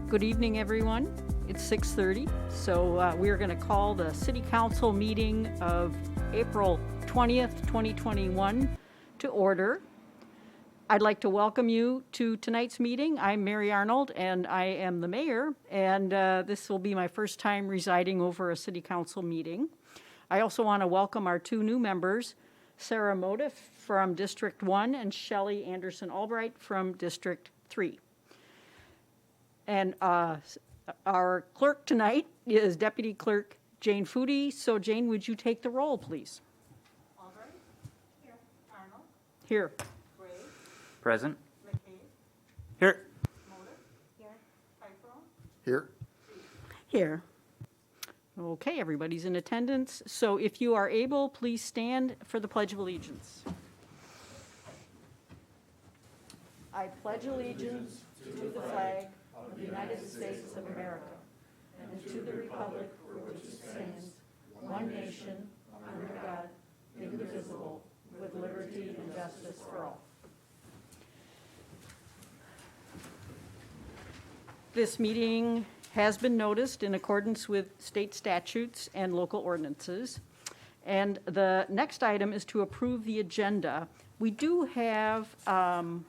Good evening, everyone. It's 6:30, so we are going to call the City Council meeting of April 20th, 2021 to order. I'd like to welcome you to tonight's meeting. I'm Mary Arnold, and I am the mayor, and this will be my first time residing over a City Council meeting. I also want to welcome our two new members, Sarah Motif from District 1 and Shelley Anderson Albright from District 3. And our clerk tonight is Deputy Clerk Jane Foodie. So Jane, would you take the roll, please? Albright? Here. Arnold? Here. Gray? Present. McCabe? Here. Motor? Here. Pipero? Here. Here. Okay, everybody's in attendance. So if you are able, please stand for the Pledge of Allegiance. I pledge allegiance to the flag of the United States of America and to the republic for which it stands, one nation, under God, indivisible, with liberty and justice for all. This meeting has been noticed in accordance with state statutes and local ordinances. And the next item is to approve the agenda. We do have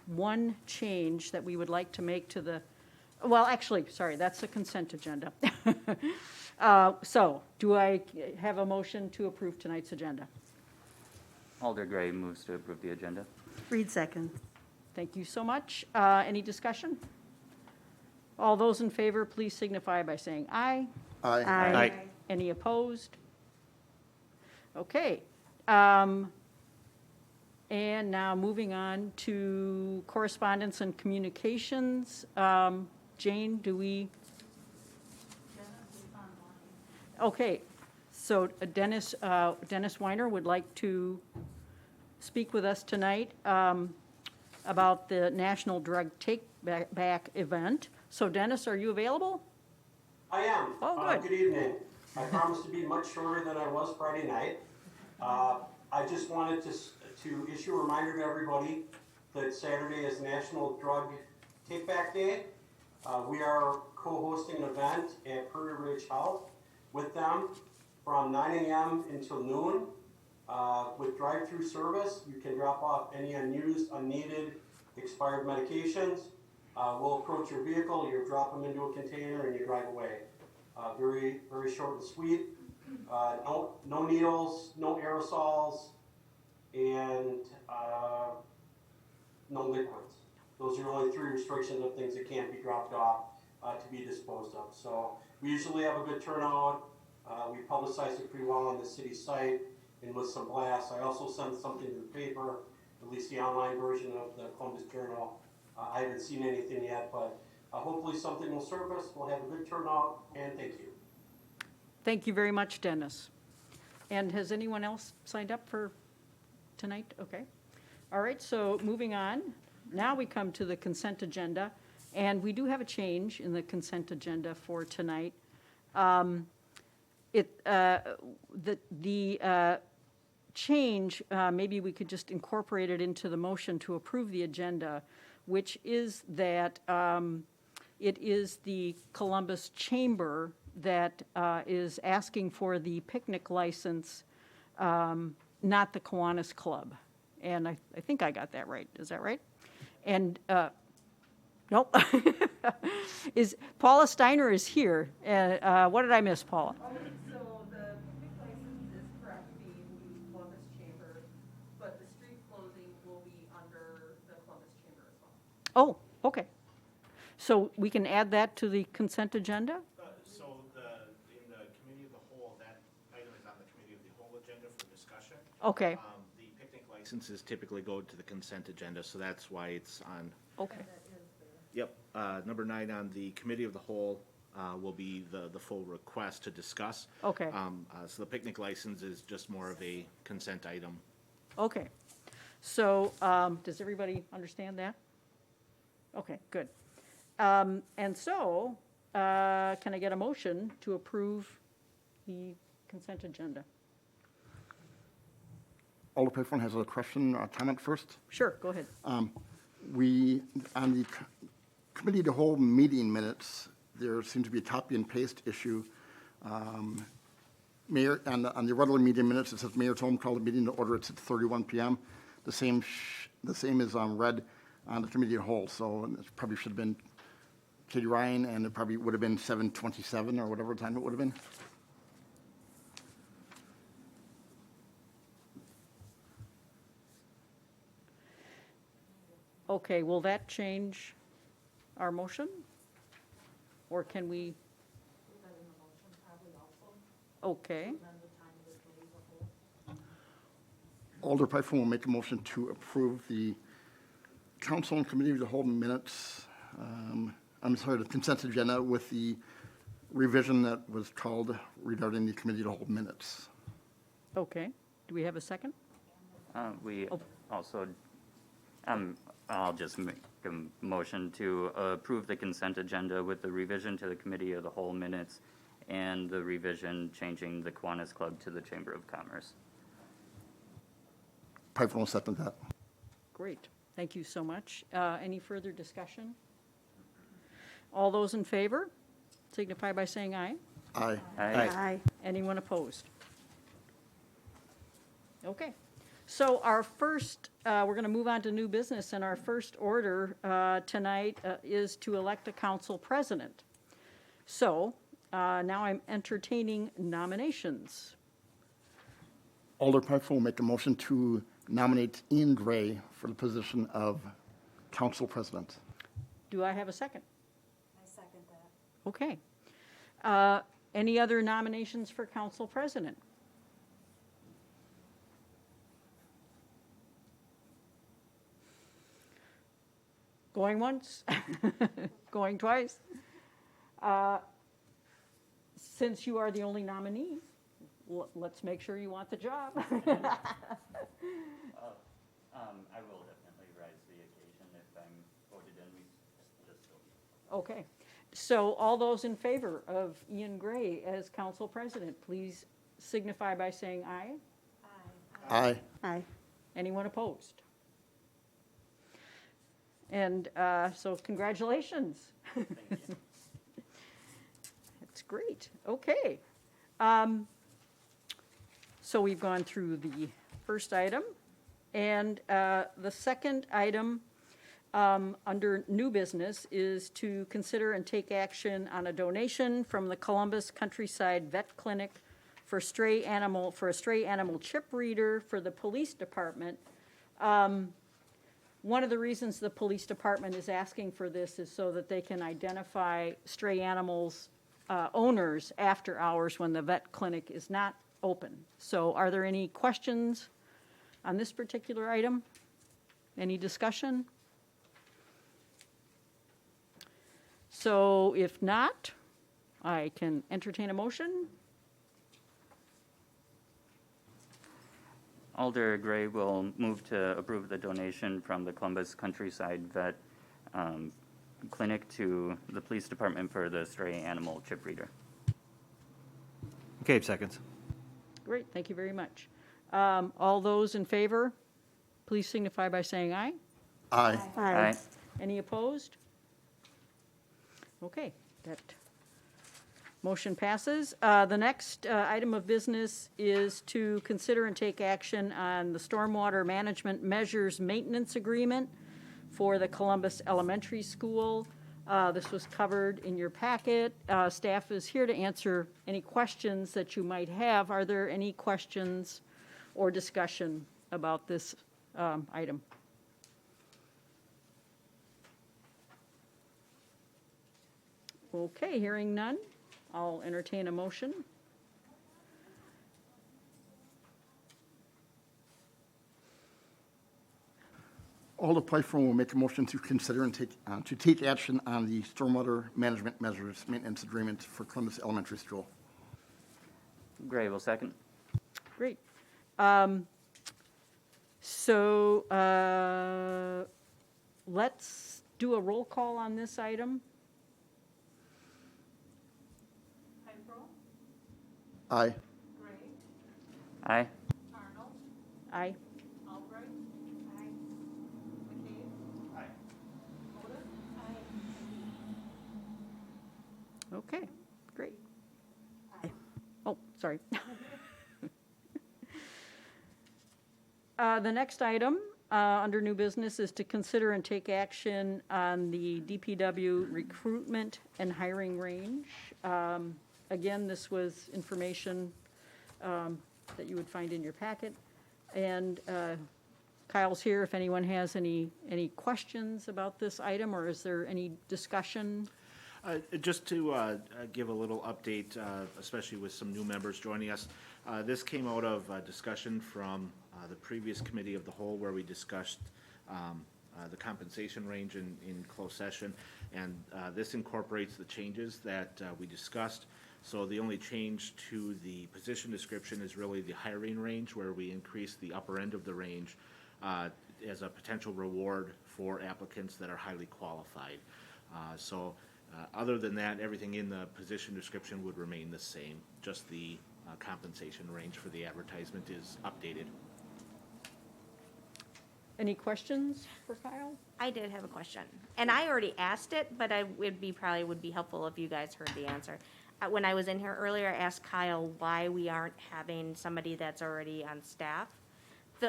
one change that we would like to make to the, well, actually, sorry, that's the consent agenda. So, do I have a motion to approve tonight's agenda? Alder Gray moves to approve the agenda. Reed second. Thank you so much. Any discussion? All those in favor, please signify by saying aye. Aye. Aye. Any opposed? Okay. And now moving on to correspondence and communications. Jane, do we? Okay. So Dennis Weiner would like to speak with us tonight about the National Drug Take Back event. So Dennis, are you available? I am. Oh, good. Good evening. I promise to be much shorter than I was Friday night. I just wanted to issue a reminder to everybody that Saturday is National Drug Take Back Day. We are co-hosting an event at Prairie Ridge Health with them from 9 a.m. until noon. With drive-through service, you can drop off any unused, unneeded, expired medications. We'll approach your vehicle, you drop them into a container, and you drive away. Very, very short and sweet. No needles, no aerosols, and no liquids. Those are only 3 restrictions of things that can't be dropped off to be disposed of. So we usually have a good turnout. We publicize it pretty well on the city site and with some blasts. I also send something to the paper, at least the online version of the Columbus Journal. I haven't seen anything yet, but hopefully something will surface. We'll have a good turnout, and thank you. Thank you very much, Dennis. And has anyone else signed up for tonight? Okay. All right, so moving on. Now we come to the consent agenda, and we do have a change in the consent agenda for tonight. The change, maybe we could just incorporate it into the motion to approve the agenda, which is that it is the Columbus Chamber that is asking for the picnic license, not the Kiwanis Club. And I think I got that right. Is that right? And, nope. Paula Steiner is here. What did I miss, Paula? So the picnic license is correct, being the Columbus Chamber, but the street closing will be under the Columbus Chamber as well. Oh, okay. So we can add that to the consent agenda? So in the committee of the whole, that item is on the committee of the whole agenda for discussion. Okay, The picnic licenses typically go to the consent agenda, so that's why it's on. okay. Yep, number 9 on the committee of the whole will be the full request to discuss. Okay. So the picnic license is just more of a consent item. Okay. So, does everybody understand that? Okay, good. And so, can I get a motion to approve the consent agenda? Alder Pickford has a question or comment first. Sure, go ahead. We, on the committee of the whole meeting minutes, there seemed to be a copy and paste issue. Mayor, on the regular meeting minutes, it says Mayor Tom called the meeting to order at 6:31 PM. The same is read on the committee of the whole, so it probably should have been Katie Ryan, and it probably would have been 7:27 or whatever time it would have been. Okay, will that change our motion? Or can we? Okay, Alder Piper will make a motion to approve the council and committee of the whole minutes, the consent agenda with the revision that was called regarding the committee of the whole minutes. okay. Do we have a second? We Oh. also, I'll just make a motion to approve the consent agenda with the revision to the committee of the whole minutes and the revision changing the Kiwanis Club to the Chamber of Commerce. Piper will second that. Great, thank you so much. Any further discussion? All those in favor signify by saying aye. Aye. Aye. Anyone opposed? Okay, so our first, we're going to move on to new business, and our first order tonight is to elect a council president. So now I'm entertaining nominations. Alder Piper will make a motion to nominate Ian Gray for the position of council president. Do I have a second? I second that. Okay. Any other nominations for council president? Going once? Going twice? Since you are the only nominee, let's make sure you want the job. I will definitely rise to the occasion if I'm voted in, just so. Okay, so all those in favor of Ian Gray as council president, please signify by saying aye. Aye. Aye. Anyone opposed? And so congratulations. Thank you. That's great, okay. So we've gone through the first item, and the second item under new business is to consider and take action on a donation from the Columbus Countryside Vet Clinic for a stray animal chip reader for the police department. One of the reasons the police department is asking for this is so that they can identify stray animals owners after hours when the vet clinic is not open. So are there any questions on this particular item? Any discussion? So if not, I can entertain a motion. Alder Gray will move to approve the donation from the Columbus Countryside Vet Clinic to the police department for the stray animal chip reader. Gabe seconds. Great, thank you very much. All those in favor, please signify by saying aye. Aye. Aye. Any opposed? Okay, that motion passes. The next item of business is to consider and take action on the stormwater management measures maintenance agreement for the Columbus Elementary School. This was covered in your packet. Staff is here to answer any questions that you might have. Are there any questions or discussion about this item? Okay, hearing none, I'll entertain a motion. Alder Piper will make a motion to consider and take action on the stormwater management measures maintenance agreement for Columbus Elementary School. Gray will second. Great. So let's do a roll call on this item. Piper, Aye. Gray, Aye. Arnold, Aye. Albright. Aye. McCabe. Aye. Otis. Oh, sorry. The next item under new business is to consider and take action on the DPW recruitment and hiring range. Again, this was information that you would find in your packet. And Kyle's here if anyone has any questions about this item, or is there any discussion? Just to give a little update, especially with some new members joining us, this came out of a discussion from the previous committee of the whole where we discussed the compensation range in closed session, and this incorporates the changes that we discussed. So the only change to the position description is really the hiring range, where we increase the upper end of the range as a potential reward for applicants that are highly qualified. Other than that, everything in the position description would remain the same, just the compensation range for the advertisement is updated. Any questions for Kyle? I did have a question, and I already asked it, but probably would be helpful if you guys heard the answer. When I was in here earlier, I asked Kyle why we aren't having somebody that's already on staff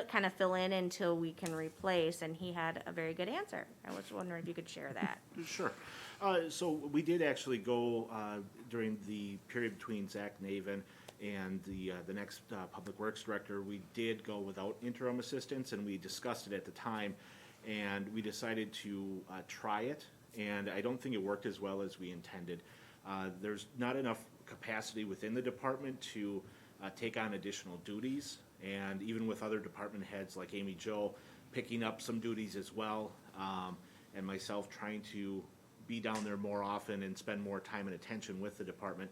kind of fill in until we can replace, and he had a very good answer. I was wondering if you could share that. Sure. So we did actually go during the period between Zach Naven and the next Public Works Director, we did go without interim assistants, and we discussed it at the time, and we decided to try it, and I don't think it worked as well as we intended. There's not enough capacity within the department to take on additional duties, and even with other department heads like Amy Jo picking up some duties as well, and myself trying to be down there more often and spend more time and attention with the department,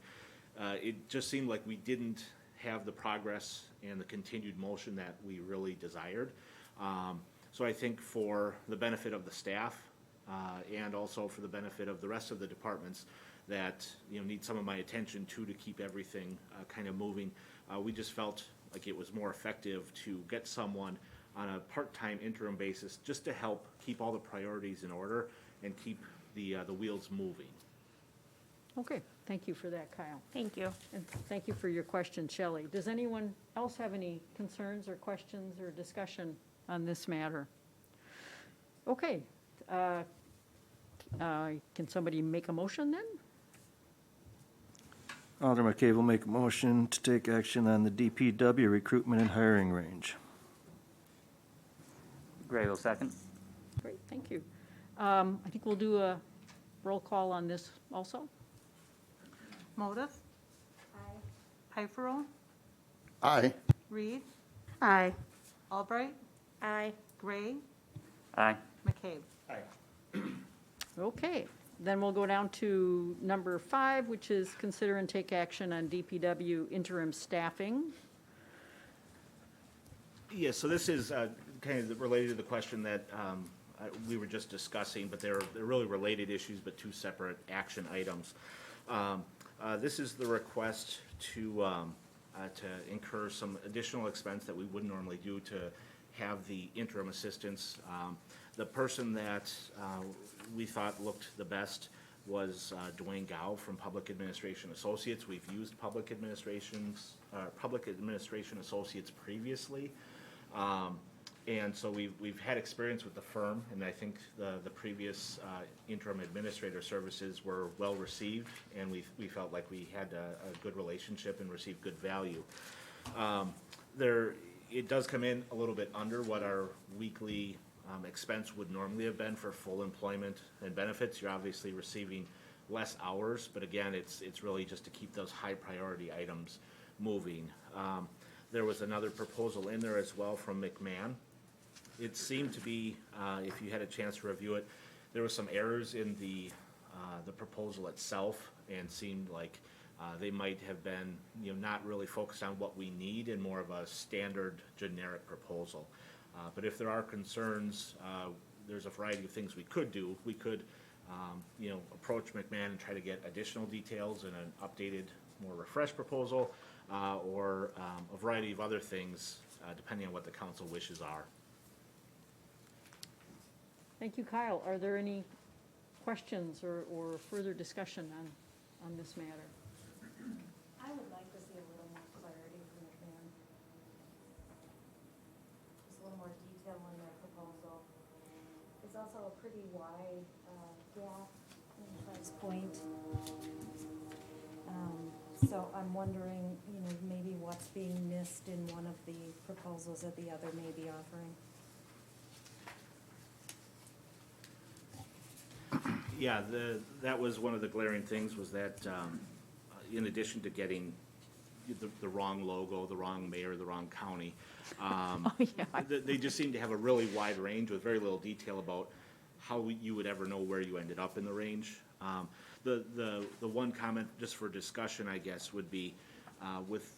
it just seemed like we didn't have the progress and the continued motion that we really desired. So I think for the benefit of the staff and also for the benefit of the rest of the departments that need some of my attention too, to keep everything kind of moving, we just felt like it was more effective to get someone on a part-time interim basis just to help keep all the priorities in order and keep the wheels moving. Okay, thank you for that, Kyle. Thank you. And thank you for your question, Shelley. Does anyone else have any concerns or questions or discussion on this matter? Okay. Can somebody make a motion then? Alderman McCabe will make a motion to take action on the DPW recruitment and hiring range. Gray will second. Great, thank you. I think we'll do a roll call on this also. Modis, Aye. Pfeifferle, Aye. Reed, Aye. Albright, Aye. Gray, Aye. McCabe. Okay, then we'll go down to number 5, which is consider and take action on DPW interim staffing. Yeah, so this is kind of related to the question that we were just discussing, but they're really related issues, but two separate action items. This is the request to incur some additional expense that we wouldn't normally do to have the interim assistance. The person that we thought looked the best was Dwayne Gow from Public Administration Associates. We've used Public Administration Associates previously. And so we've had experience with the firm, and I think the previous interim administrator services were well received, and we felt like we had a good relationship and received good value. It does come in a little bit under what our weekly expense would normally have been for full employment and benefits. You're obviously receiving less hours, but again, it's really just to keep those high priority items moving. There was another proposal in there as well from McMahon. It seemed to be, if you had a chance to review it, there were some errors in the proposal itself, and seemed like they might have been, not really focused on what we need and more of a standard generic proposal. But if there are concerns, there's a variety of things we could do. We could, approach McMahon and try to get additional details in an updated, more refreshed proposal, or a variety of other things, depending on what the council wishes are. Thank you, Kyle. Are there any questions or further discussion on this matter? I would like to see a little also a pretty wide gap in price point. So I'm wondering, you know, maybe what's being missed in one of the proposals that the other may be offering. Yeah, that was one of the glaring things, was that in addition to getting the wrong logo, the wrong mayor, the wrong county, they just seem to have a really wide range with very little detail about how you would ever know where you ended up in the range. The one comment, just for discussion, I guess, would be with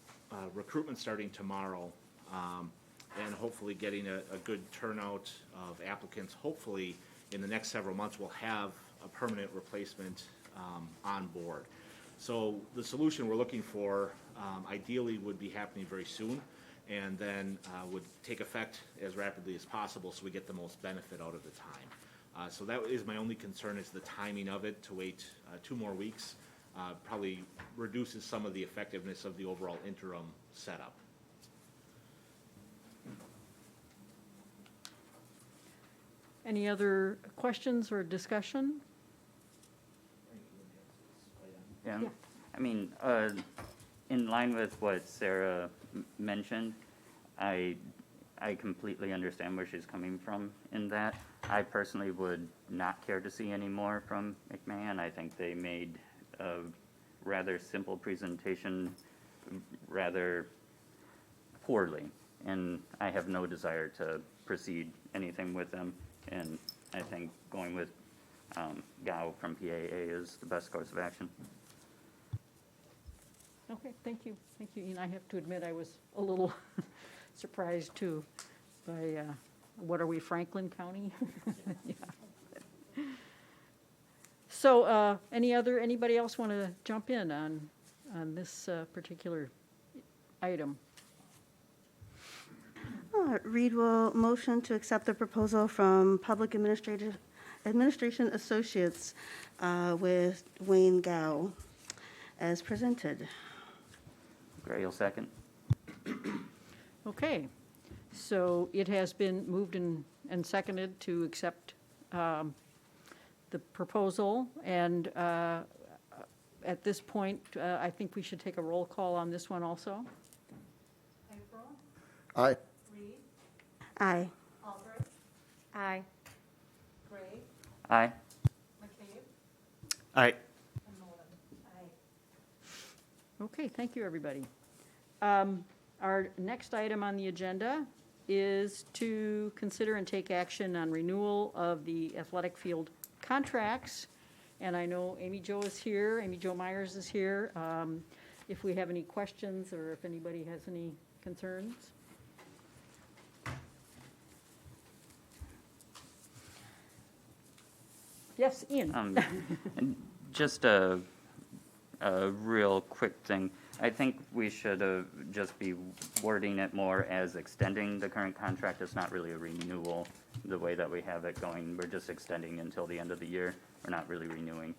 recruitment starting tomorrow, and hopefully getting a good turnout of applicants, hopefully in the next several months, we'll have a permanent replacement on board. So the solution we're looking for ideally would be happening very soon, and then would take effect as rapidly as possible so we get the most benefit out of the time. So that is my only concern, is the timing of it. To wait 2 more weeks probably reduces some of the effectiveness of the overall interim setup. Any other questions or discussion? Yeah, Yeah. I mean, in line with what Sarah mentioned, I completely understand where she's coming from in that. I personally would not care to see any more from McMahon. I think they made a rather simple presentation rather poorly, and I have no desire to proceed anything with them. And I think going with Gao from PAA is the best course of action. Okay, thank you, thank you. And I have to admit, I was a little surprised too by, what are we, Franklin County? Yeah. So, anybody else want to jump in on this particular item? Reed will motion to accept the proposal from Public Administration Associates with Wayne Gao as presented. Gray will second. Okay, so it has been moved and seconded to accept the proposal, and at this point, I think we should take a roll call on this one also. April, Aye. Reed, Aye. Albright, Aye. Gray, Aye. McCabe, Aye. and Moden. Aye. Okay, thank you, everybody. Our next item on the agenda is to consider and take action on renewal of the athletic field contracts. And I know Amy Jo is here, Amy Jo Myers is here. If we have any questions or if anybody has any concerns. Yes, Ian? And just a real quick thing. I think we should just be wording it more as extending the current contract. It's not really a renewal the way that we have it going. We're just extending until the end of the year. We're not really renewing.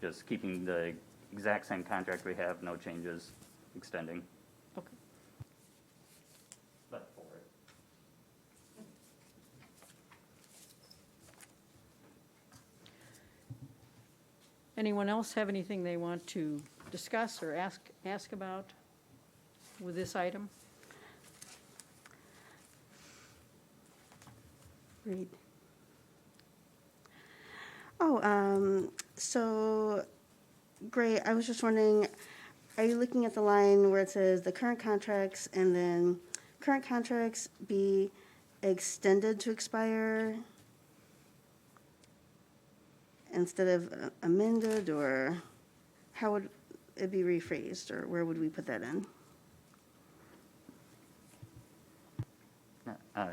Just keeping the exact same contract we have, no changes, extending. Okay. But for it. Anyone else have anything they want to discuss or ask about with this item? Reed. So, great, I was just wondering, are you looking at the line where it says the current contracts and then current contracts be extended to expire instead of amended, or how would it be rephrased, or where would we put that in?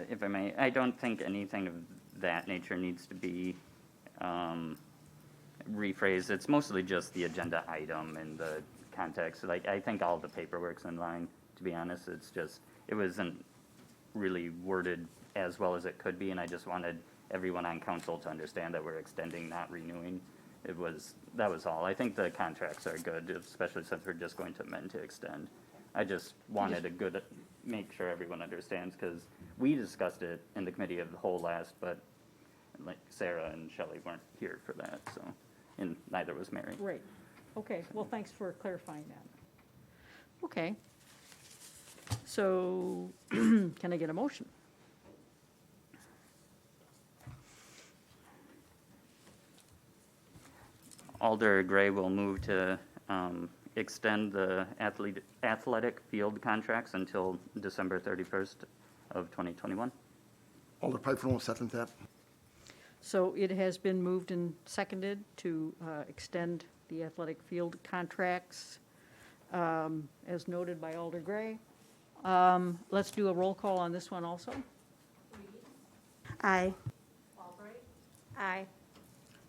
If I may, I don't think anything of that nature needs to be rephrased. It's mostly just the agenda item and the context. Like, I think all the paperwork's in line, to be honest. It's just, it wasn't really worded as well as it could be, and I just wanted everyone on council to understand that we're extending, not renewing. That was all. I think the contracts are good, especially since we're just going to amend to extend. I just wanted make sure everyone understands, because we discussed it in the committee of the whole last, but like Sarah and Shelley weren't here for that, so, and neither was Mary. Right. Okay, well, thanks for clarifying that. Okay. So, can I get a motion? Alder Gray will move to extend the athletic field contracts until December 31st of 2021. Alder Piper will second that. So it has been moved and seconded to extend the athletic field contracts, as noted by Alder Gray. Let's do a roll call on this one also. Reed, Aye. Albright, Aye.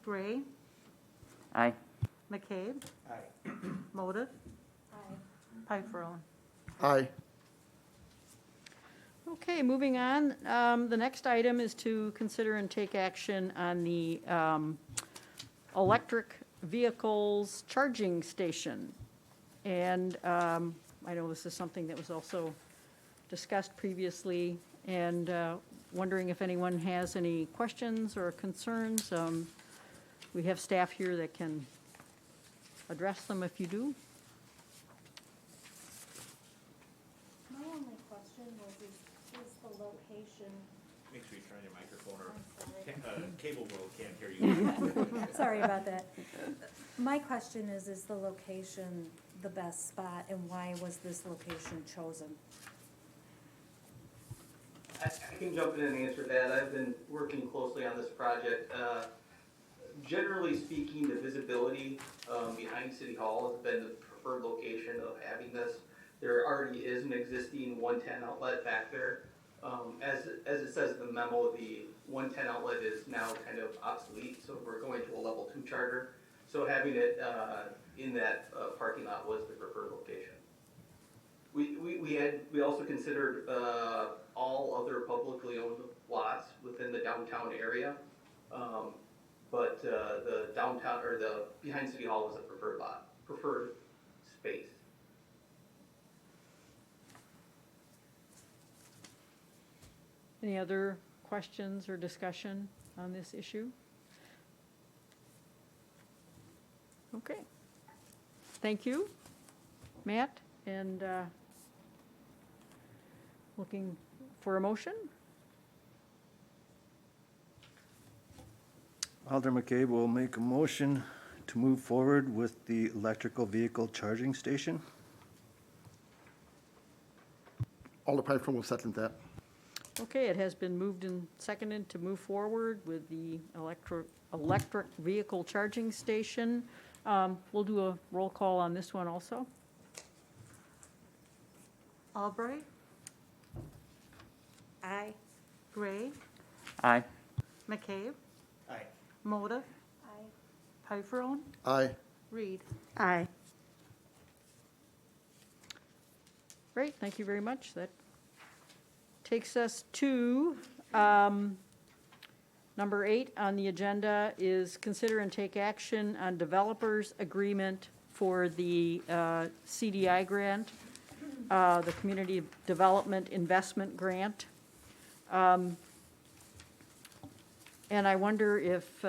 Gray, Aye. McCabe. Aye. Moda. Aye. Piperone. Aye. Okay, moving on. The next item is to consider and take action on the electric vehicles charging station. And I know this is something that was also discussed previously, and wondering if anyone has any questions or concerns. We have staff here that can address them if you do. My only question was, is the location, Make sure you turn your microphone or I'm sorry. cable world can't hear you. Sorry about that. My question is the location the best spot, and why was this location chosen? I can jump in and answer that. I've been working closely on this project. Generally speaking, the visibility behind City Hall has been the preferred location of having this. There already is an existing 110 outlet back there. As it says in the memo, the 110 outlet is now kind of obsolete, so we're going to a level 2 charger. So having it in that parking lot was the preferred location. We also considered all other publicly owned lots within the downtown area. But the downtown, or the behind City Hall was a preferred space. Any other questions or discussion on this issue? Okay. Thank you, Matt, and looking for a motion? Alder McCabe will make a motion to move forward with the electrical vehicle charging station. Alder Piper will second that. Okay, it has been moved and seconded to move forward with the electric vehicle charging station. We'll do a roll call on this one also. Albright, Aye. Gray, Aye. McCabe. Aye. Moda. Aye. Piperone. Aye. Reed. Aye. Great, thank you very much. That takes us to number 8 on the agenda is consider and take action on developers agreement for the CDI grant, the Community Development Investment Grant. And I wonder if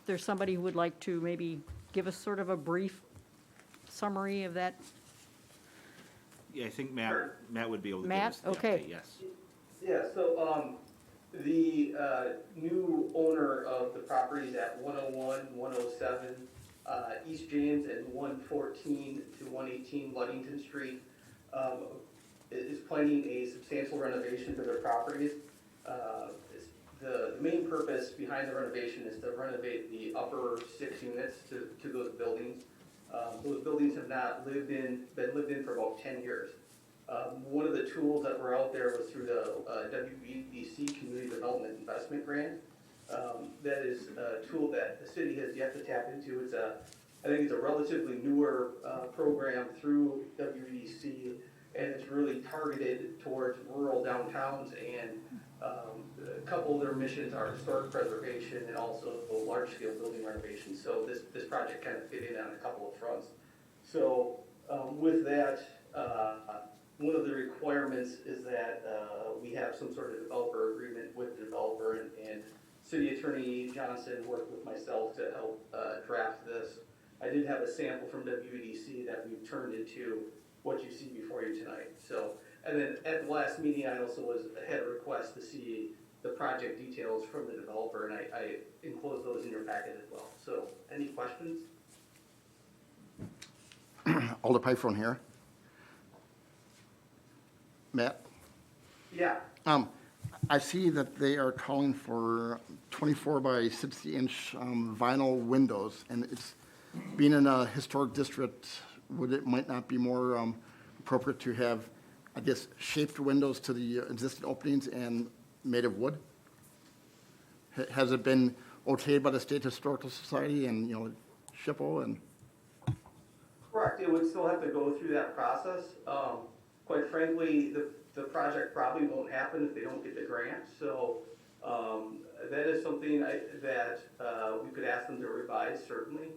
there's somebody who would like to maybe give us sort of a brief summary of that. Yeah, I think Sure. Matt would be able to give Matt? us the Okay. update, yes. Yeah, so the new owner of the properties at 101, 107 East James and 114 to 118 Ludington Street is planning a substantial renovation to their properties. The main purpose behind the renovation is to renovate the upper 6 units to those buildings. Those buildings have not been lived in for about 10 years. One of the tools that were out there was through the WBDC Community Development Investment Grant. That is a tool that the city has yet to tap into. I think it's a relatively newer program through WBDC, and it's really targeted towards rural downtowns, and a couple of their missions are historic preservation and also large-scale building renovation. So this project kind of fit in on a couple of fronts. So with that, one of the requirements is that we we have some sort of developer agreement with the developer, and City Attorney Johnson worked with myself to help draft this. I did have a sample from WEDC that we've turned into what you see before you tonight. So, and then at the last meeting, I also had a request to see the project details from the developer, and I enclosed those in your packet as well. So, any questions? Alder Pifron here. Matt? Yeah. I see that they are calling for 24 by 60 inch vinyl windows, and it's, being in a historic district, might not be more appropriate to have, I guess, shaped windows to the existing openings and made of wood? Has it been okayed by the State Historical Society and, SHPO and? Correct, it would still have to go through that process. Quite frankly, the project probably won't happen if they don't get the grant, so that is something that we could ask them to revise, certainly.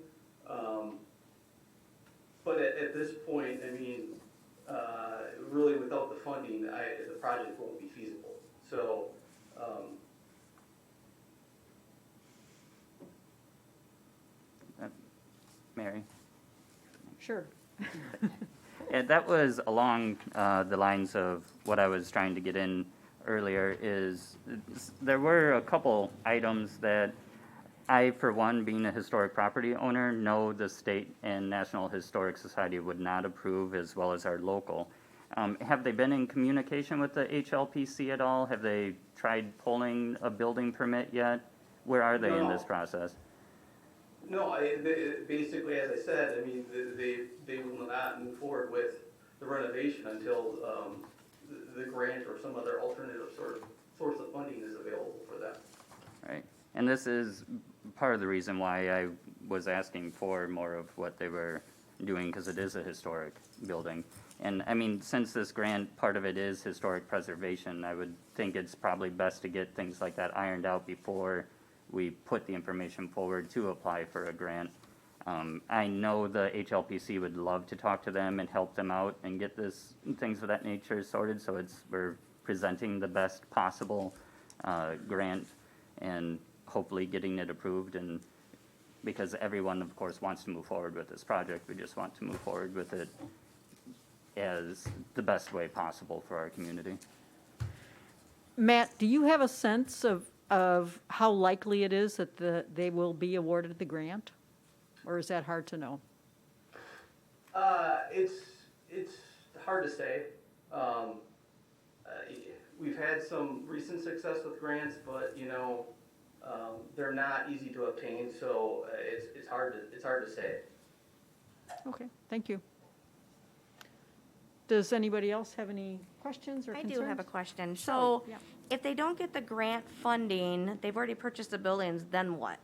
But at this point, I mean, really without the funding, the project won't be feasible. So, Mary? Sure. And that was along the lines of what I was trying to get in earlier, is there were a couple items that I, for one, being a historic property owner, know the State and National Historic Society would not approve, as well as our local. Have they been in communication with the HLPC at all? Have they tried pulling a building permit yet? Where are they in this No. process? no, basically, as I said, I mean, they will not move forward with the renovation until the grant or some other alternative source of funding is available for them. Right. And this is part of the reason why I was asking for more of what they were doing, because it is a historic building. And I mean, since this grant, part of it is historic preservation, I would think it's probably best to get things like that ironed out before we put the information forward to apply for a grant. I know the HLPC would love to talk to them and help them out and get things of that nature sorted, so we're presenting the best possible grant and hopefully getting it approved, and because everyone, of course, wants to move forward with this project, we just want to move forward with it as the best way possible for our community. Matt, do you have a sense of how likely it is that they will be awarded the grant? Or is that hard to know? It's hard to say. We've had some recent success with grants, but they're not easy to obtain, so it's hard to say. Okay, thank you. Does anybody else have any questions or I concerns? do have a question. Shelley, So yeah. if they don't get the grant funding, they've already purchased the buildings, then what?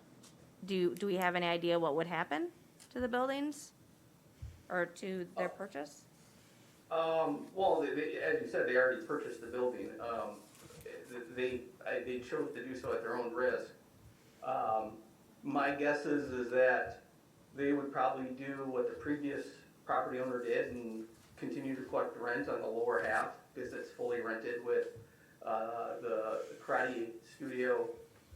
Do we have any idea what would happen to the buildings or to their purchase? Well, as you said, they already purchased the building. They chose to do so at their own risk. My guess is that they would probably do what the previous property owner did and continue to collect rent on the lower half, because it's fully rented with the karate studio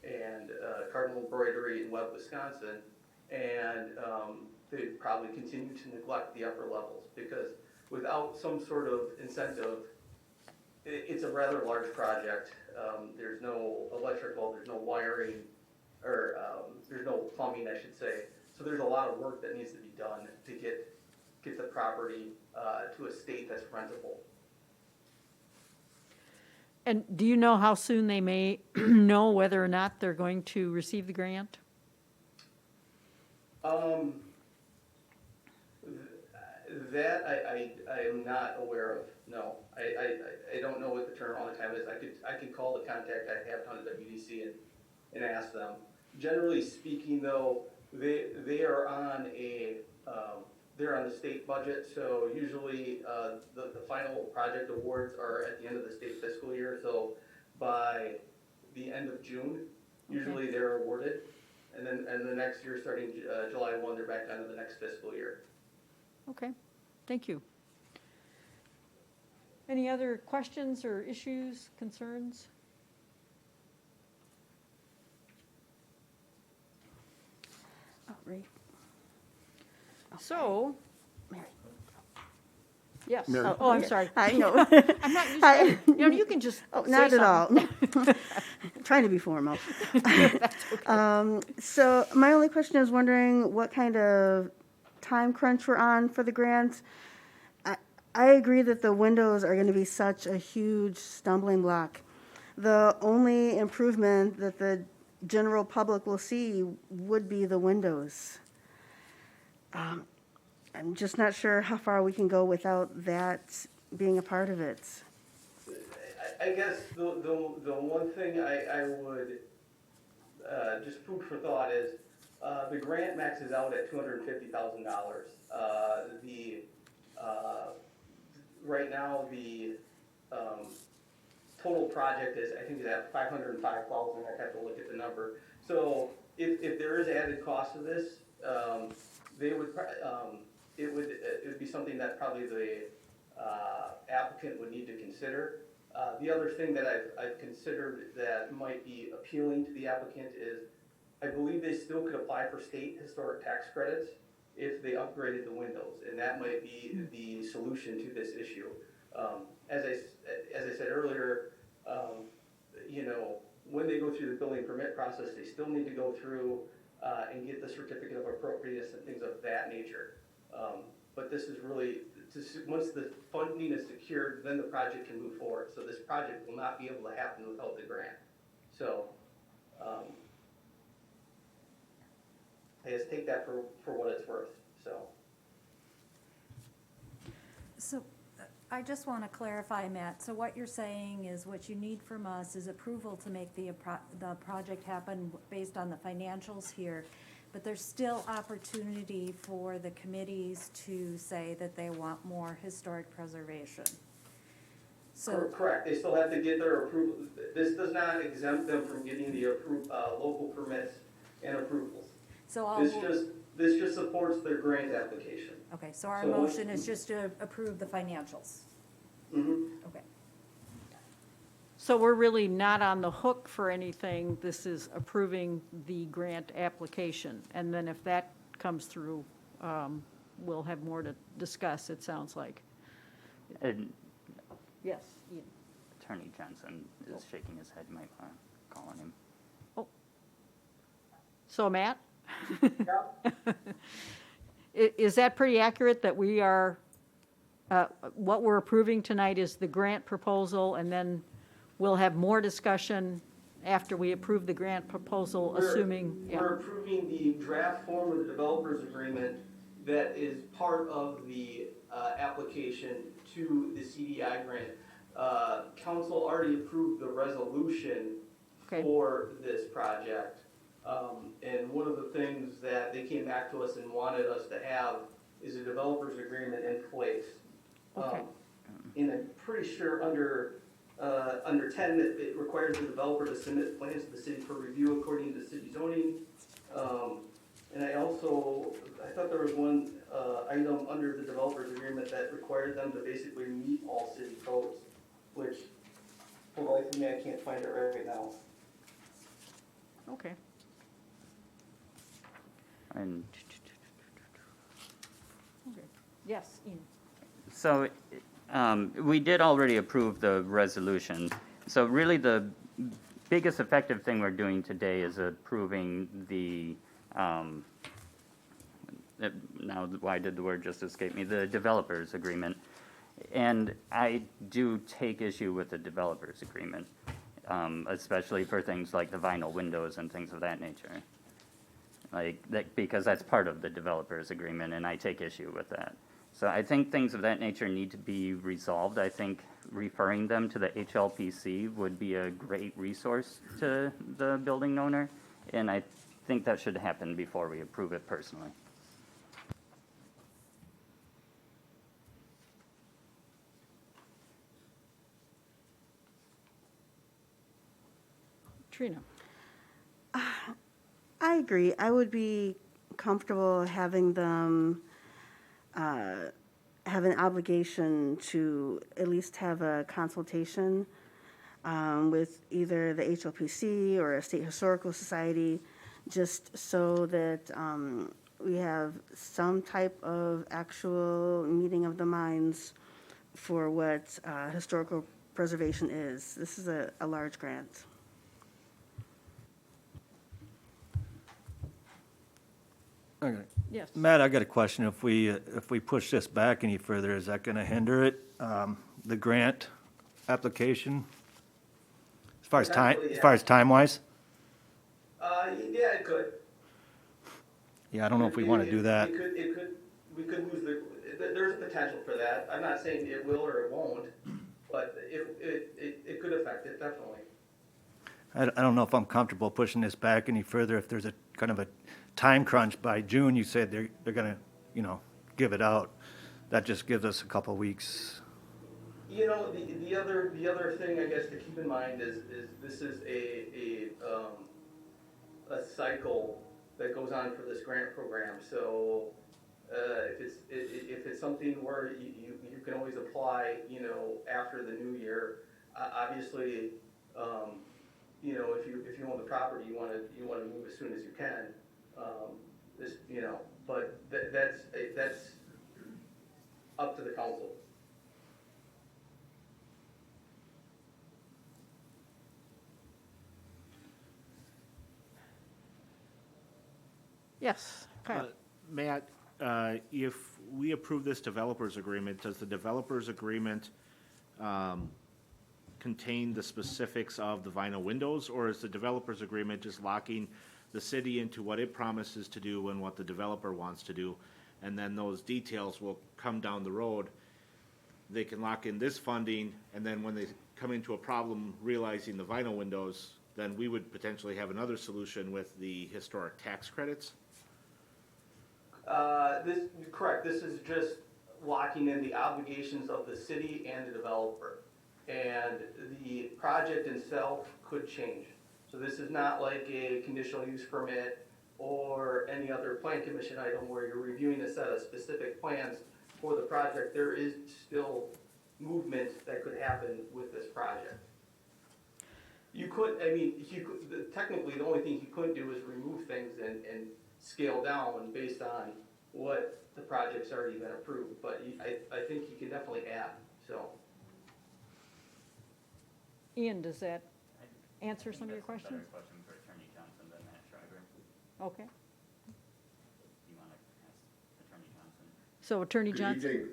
and Cardinal Embroidery in Webb, Wisconsin. And they'd probably continue to neglect the upper levels, because without some sort of incentive, it's a rather large project. There's no electrical, there's no wiring, or there's no plumbing, I should say. So there's a lot of work that needs to be done to get the property to a state that's rentable. And do you know how soon they may know whether or not they're going to receive the grant? That I am not aware of, no. I don't know what the turnaround time is. I could call the contact I have on the WDC and ask them. Generally speaking, though, they are on they're on the state budget, so usually the final project awards are at the end of the state fiscal year, so by the end of June, usually they're awarded. And then the next year, starting July 1, they're back onto the next fiscal year. Okay, thank you. Any other questions or issues, concerns? Oh, right. So, Mary. yes. Mary. Oh, I'm sorry. I know. I'm not used to, you can just Oh, say not at all. something. Trying to be formal. So my only question is wondering what kind of time crunch we're on for the grant. I agree that the windows are going to be such a huge stumbling block. The only improvement that the general public will see would be the windows. I'm just not sure how far we can go without that being a part of it. I guess the one thing I would, just food for thought is, the grant maxes out at $250,000. Right now, the, total project is, I think is at 505,000, I'd have to look at the number. So if there is added cost to this, they would, it would be something that probably the applicant would need to consider. The other thing that I've considered that might be appealing to the applicant is, I believe they still could apply for state historic tax credits if they upgraded the windows, and that might be the solution to this issue. As I said earlier, you know, when they go through the building permit process, they still need to go through and get the certificate of appropriateness and things of that nature. But this is really, once the funding is secured, then the project can move forward. So this project will not be able to happen without the grant. So I just take that for what it's worth, so. So I just want to clarify, Matt, so what you're saying is what you need from us is approval to make the project happen based on the financials here, but there's still opportunity for the committees to say that they want more historic preservation. So, Correct, they still have to get their approval. This does not exempt them from getting the local permits and approvals. so This just supports their grant application. okay, so our So- motion is just to approve the financials. Mm-hmm. Okay. So we're really not on the hook for anything. This is approving the grant application. And then if that comes through, we'll have more to discuss, it sounds like. And Yes, Ian. Attorney Jensen is shaking his head, might want to call on him. So Matt? Yeah. Is that pretty accurate that we are, what we're approving tonight is the grant proposal, and then we'll have more discussion after we approve the grant proposal, assuming, yeah. We're approving the draft form of the developers agreement that is part of the application to the CDI grant. Council already approved the resolution Okay. for this project. And one of the things that they came back to us and wanted us to have is a developer's agreement in place. Okay. And I'm pretty sure under 10, it requires the developer to submit plans to the city for review according to city zoning. And I thought there was one item under the developer's agreement that required them to basically meet all city codes, which, for the life of me, I can't find it right now. Okay. And Yes, Ian. so, we did already approve the resolution. So really the biggest effective thing we're doing today is approving the, now why did the word just escape me? The developers agreement. And I do take issue with the developers agreement, especially for things like the vinyl windows and things of that nature. Like that, because that's part of the developers agreement, and I take issue with that. So I think things of that nature need to be resolved. I think referring them to the HLPC would be a great resource to the building owner, and I think that should happen before we approve it personally. Trina. I agree. I would be comfortable having them have an obligation to at least have a consultation with either the HLPC or a State Historical Society, just so that we have some type of actual meeting of the minds for what historical preservation is. This is a large grant. Okay. Yes. Matt, I got a question. If we push this back any further, is that going to hinder it, the grant application? Potentially, As far as time-wise? Yeah, it could. Yeah, I don't know if we want to do that. We could lose there's a potential for that. I'm not saying it will or it won't, but it could affect it, definitely. I don't know if I'm comfortable pushing this back any further. If there's a kind of a time crunch by June, you said they're going to, give it out. That just gives us a couple weeks. The other thing I guess to keep in mind is this is a cycle that goes on for this grant program. So if it's something where you can always apply, after the new year, obviously, if you own the property, you want to move as soon as you can. But that's up to the council. Yes, Kyle. Matt, if we approve this developers agreement, does the developers agreement contain the specifics of the vinyl windows, or is the developers agreement just locking the city into what it promises to do and what the developer wants to do? And then those details will come down the road. They can lock in this funding, and then when they come into a problem realizing the vinyl windows, then we would potentially have another solution with the historic tax credits? Correct. This is just locking in the obligations of the city and the developer. And the project itself could change. So this is not like a conditional use permit or any other plan commission item where you're reviewing a set of specific plans for the project. There is still movement that could happen with this project. Technically, the only thing he couldn't do is remove things and scale down based on what the project's already been approved, but I think he can definitely add, so. Ian, does that answer some of your questions? Better question for Attorney Johnson than Matt Schreiber. Okay. You want to ask Attorney Johnson? So Attorney Johnson?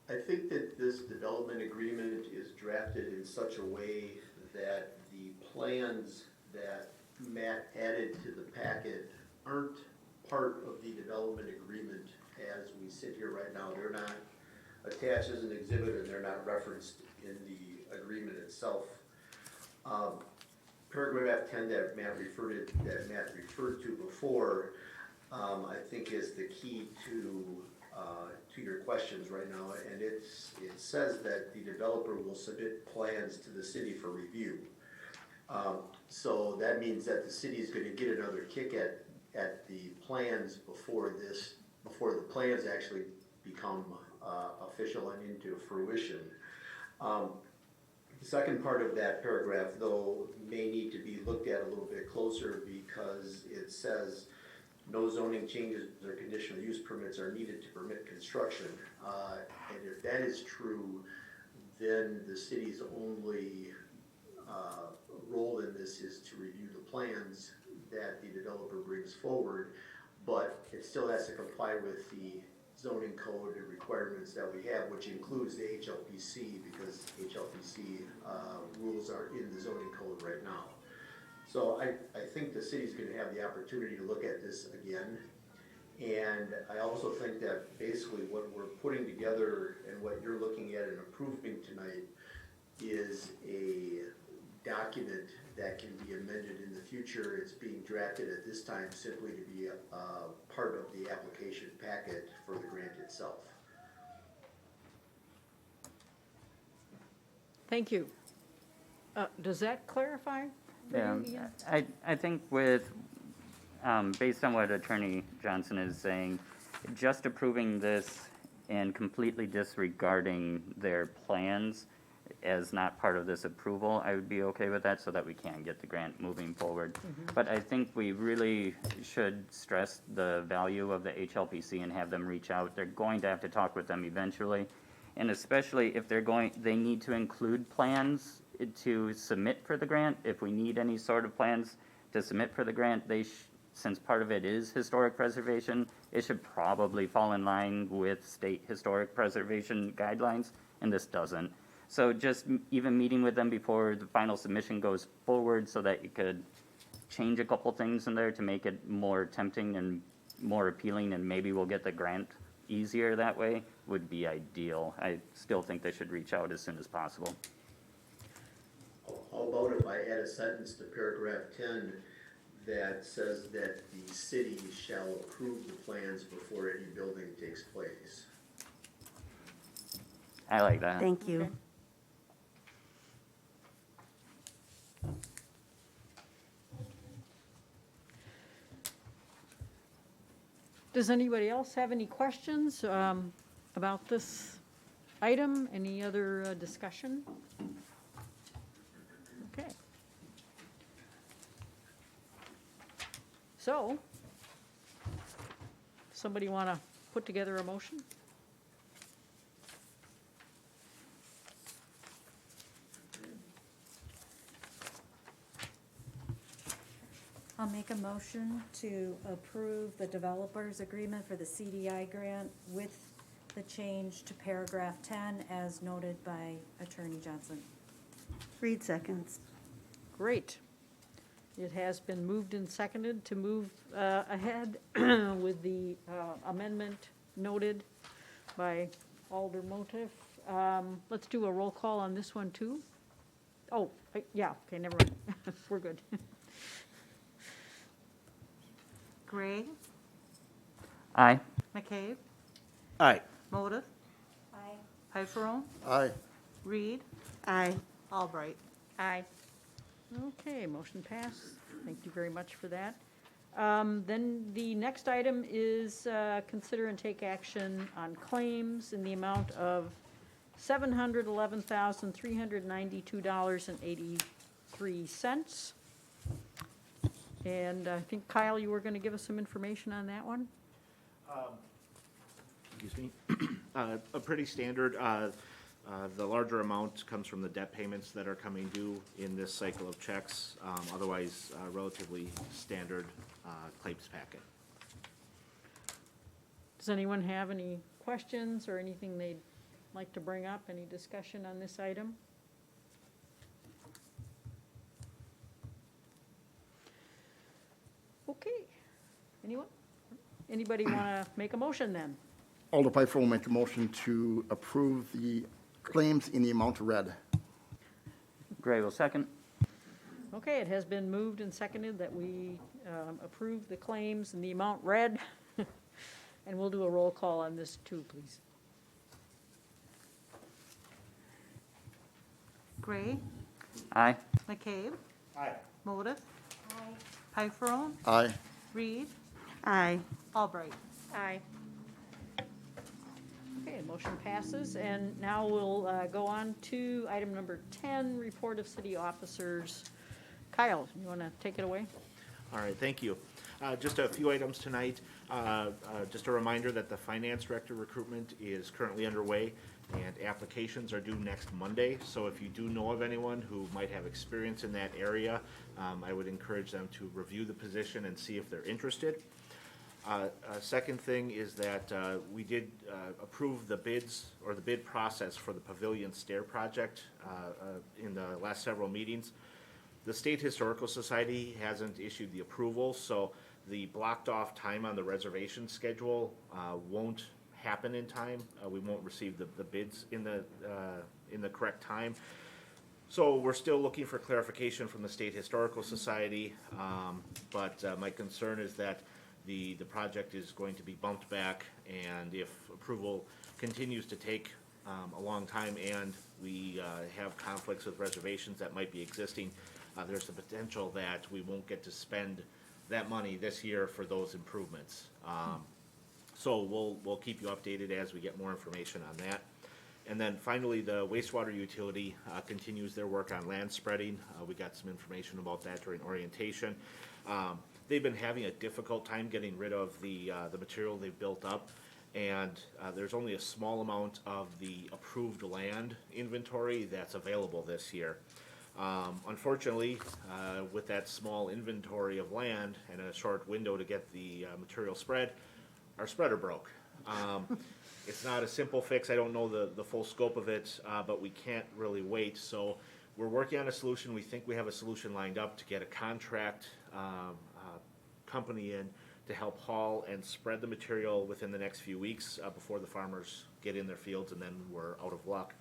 I think that this development agreement is drafted in such a way that the plans that Matt added to the packet aren't part of the development agreement as we sit here right now. They're not attached as an exhibit and they're not referenced in the agreement itself. Paragraph 10 that Matt referred to before, I think is the key to your questions right now, and it says that the developer will submit plans to the city for review. So that means that the city is going to get another kick at the plans before the plans actually become official and into fruition. The second part of that paragraph, though, may need to be looked at a little bit closer because it says no zoning changes or conditional use permits are needed to permit construction. And if that is true, then the city's only role in this is to review the plans that the developer brings forward, but it still has to comply with the zoning code and requirements that we have, which includes the HLPC, because HLPC rules are in the zoning code right now. So I think the city's going to have the opportunity to look at this again. And I also think that basically what we're putting together and what you're looking at and approving tonight is a document that can be amended in the future. It's being drafted at this time simply to be a part of the application packet for the grant itself. Thank you. Does that clarify for you, Ian? I think Based on what Attorney Johnson is saying, just approving this and completely disregarding their plans as not part of this approval, I would be okay with that so that we can get the grant moving forward. But I think we really should stress the value of the HLPC and have them reach out. They're going to have to talk with them eventually. And especially if they need to include plans to submit for the grant. If we need any sort of plans to submit for the grant, since part of it is historic preservation, it should probably fall in line with state historic preservation guidelines, and this doesn't. So just even meeting with them before the final submission goes forward so that you could change a couple things in there to make it more tempting and more appealing, and maybe we'll get the grant easier that way, would be ideal. I still think they should reach out as soon as possible. How about if I add a sentence to paragraph 10 that says that the city shall approve the plans before any building takes place? I like that. Thank you. Okay. Does anybody else have any questions about this item? Any other discussion? Okay. So, somebody want to put together a motion? I'll make a motion to approve the developer's agreement for the CDI grant with the change to paragraph 10 as noted by Attorney Johnson. Reed seconds. Great. It has been moved and seconded to move ahead with the amendment noted by Alder Motif. Let's do a roll call on this one, too. Oh, yeah, okay, never mind. We're good. Gray, Aye. McCabe, Aye. Moda, Aye. Piperone, Aye. Reed, Aye. Albright. Aye. Okay, motion passed. Thank you very much for that. Then the next item is consider and take action on claims in the amount of $711,392.83. And I think, Kyle, you were going to give us some information on that one? Excuse me. A pretty standard, the larger amount comes from the debt payments that are coming due in this cycle of checks. Otherwise, relatively standard claims packet. Does anyone have any questions or anything they'd like to bring up? Any discussion on this item? Okay. Anyone? Anybody want to make a motion then? Alder Piper will make a motion to approve the claims in the amount read. Gray will second. Okay, it has been moved and seconded that we approve the claims in the amount read. And we'll do a roll call on this too, please. Gray, Aye. McCabe, Aye. Moda, Piperone, Aye. Reed, Aye. Albright. Aye. Okay, motion passes, and now we'll go on to item number 10, report of city officers. Kyle, you want to take it away? All right, thank you. Just a few items tonight. Just a reminder that the finance director recruitment is currently underway, and applications are due next Monday. So if you do know of anyone who might have experience in that area, I would encourage them to review the position and see if they're interested. Second thing is that we did approve the bids, or the bid process for the Pavilion Stair project in the last several meetings. The State Historical Society hasn't issued the approval, so the blocked off time on the reservation schedule won't happen in time. We won't receive the bids in the correct time. So we're still looking for clarification from the State Historical Society, but my concern is that the project is going to be bumped back, and if approval continues to take a long time and we have conflicts with reservations that might be existing, there's the potential that we won't get to spend that money this year for those improvements. So we'll keep you updated as we get more information on that. And then finally, the wastewater utility continues their work on land spreading. We got some information about that during orientation. They've been having a difficult time getting rid of the material they've built up, and there's only a small amount of the approved land inventory that's available this year. Unfortunately, with that small inventory of land and a short window to get the material spread, our spreader broke. It's not a simple fix. I don't know the full scope of it, but we can't really wait. So we're working on a solution. We think we have a solution lined up to get a contract company in to help haul and spread the material within the next few weeks before the farmers get in their fields, and then we're out of luck.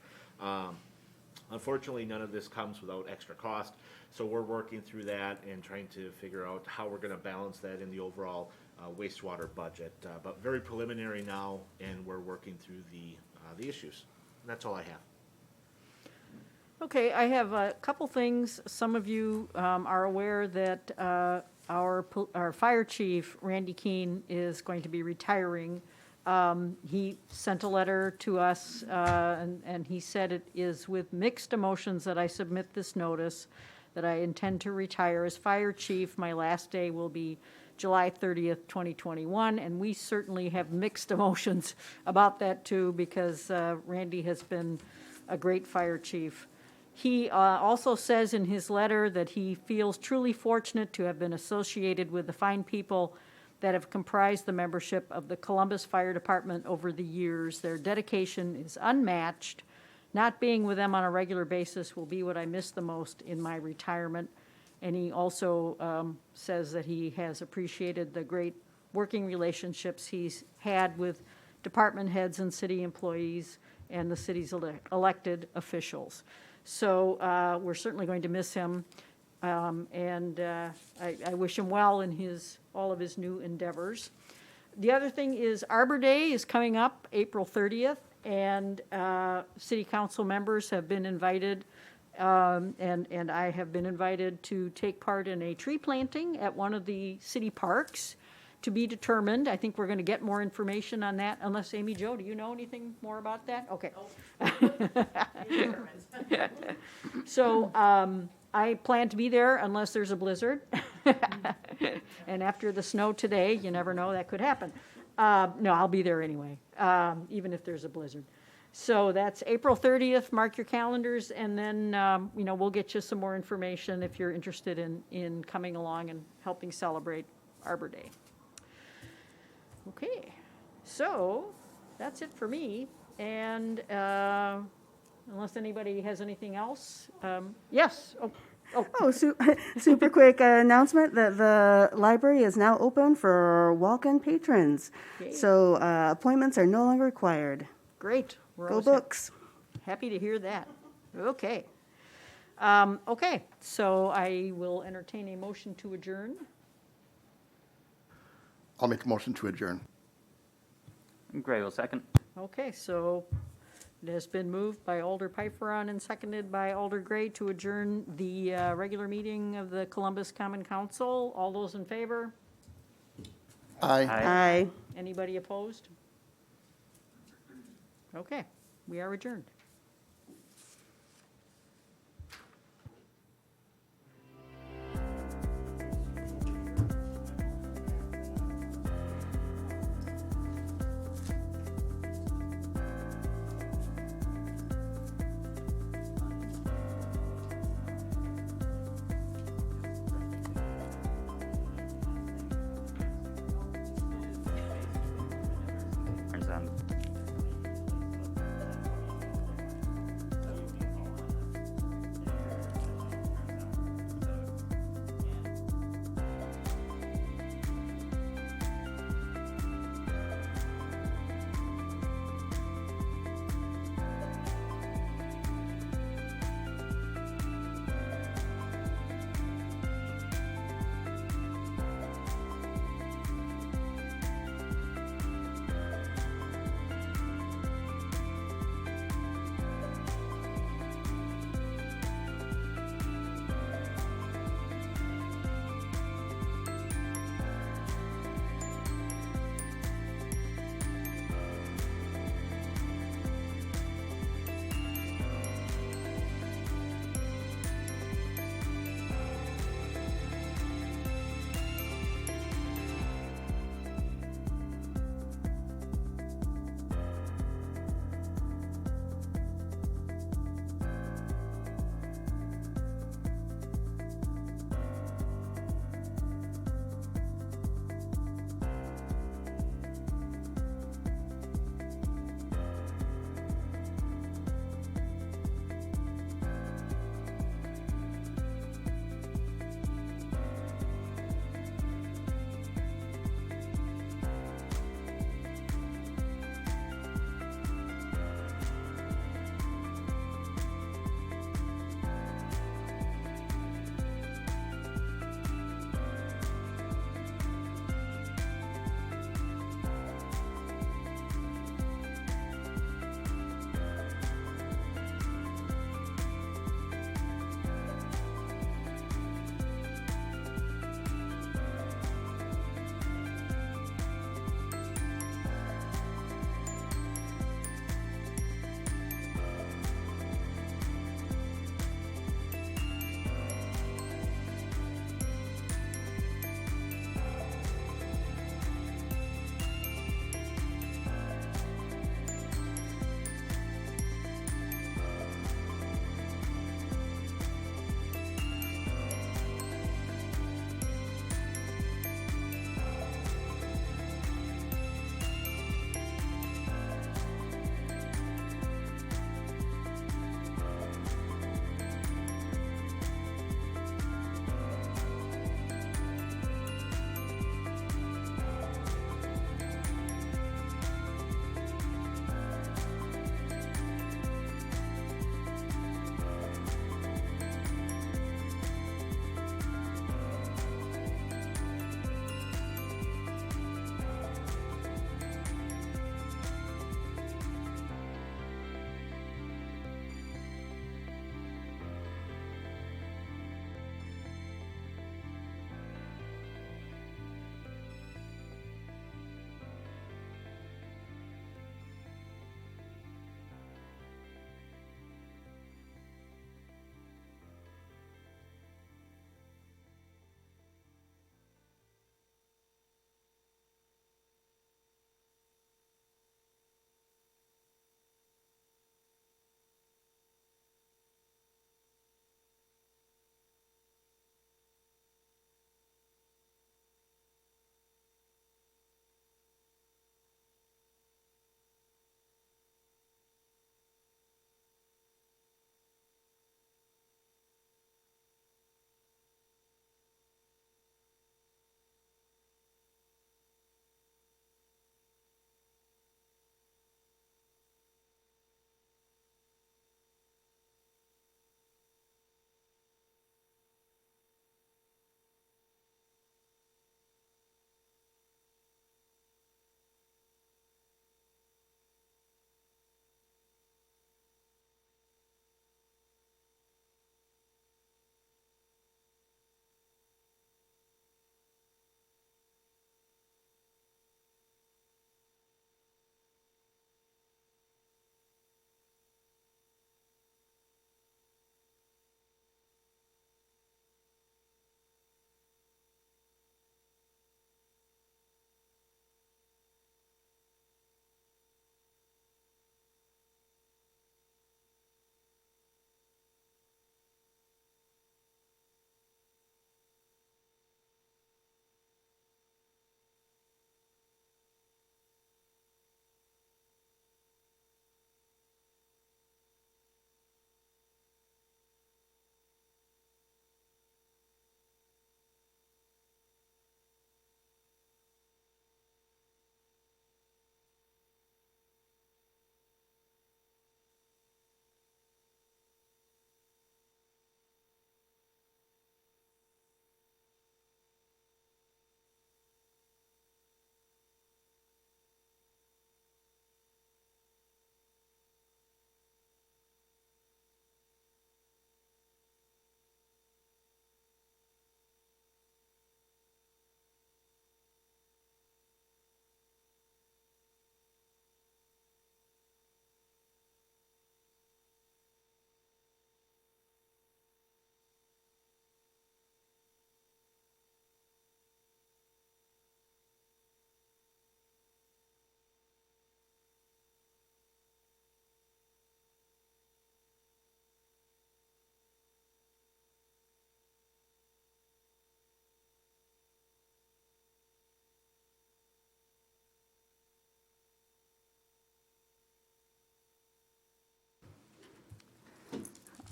Unfortunately, none of this comes without extra cost, so we're working through that and trying to figure out how we're going to balance that in the overall wastewater budget. But very preliminary now, and we're working through the issues. And that's all I have. Okay, I have a couple things. Some of you are aware that our fire chief, Randy Keene, is going to be retiring. He sent a letter to us, and he said it is with mixed emotions that I submit this notice, that I intend to retire as fire chief. My last day will be July 30th, 2021, and we certainly have mixed emotions about that too, because Randy has been a great fire chief. He also says in his letter that he feels truly fortunate to have been associated with the fine people that have comprised the membership of the Columbus Fire Department over the years. Their dedication is unmatched. Not being with them on a regular basis will be what I miss the most in my retirement. And he also says that he has appreciated the great working relationships he's had with department heads and city employees and the city's elected officials. So we're certainly going to miss him, and I wish him well in all of his new endeavors. The other thing is Arbor Day is coming up April 30th, and city council members have been invited, and I have been invited to take part in a tree planting at one of the city parks, to be determined. I think we're going to get more information on that, unless Amy Jo, do you know anything more about that? Okay. So I plan to be there unless there's a blizzard. And after the snow today, you never know, that could happen. No, I'll be there anyway, even if there's a blizzard. So that's April 30th, mark your calendars, and then, we'll get you some more information if you're interested in coming along and helping celebrate Arbor Day. Okay, so that's it for me, and unless anybody has anything else, yes, Super quick announcement that the library is now open for walk-in patrons. Yay. So appointments are no longer required. Great. We're Go always books. happy to hear that. Okay. Okay, so I will entertain a motion to adjourn. I'll make a motion to adjourn. Gray will second. Okay, so it has been moved by Alder Piperon and seconded by Alder Gray to adjourn the regular meeting of the Columbus Common Council. All those in favor? Aye. Aye. Anybody opposed? Okay, we are adjourned. Turns on.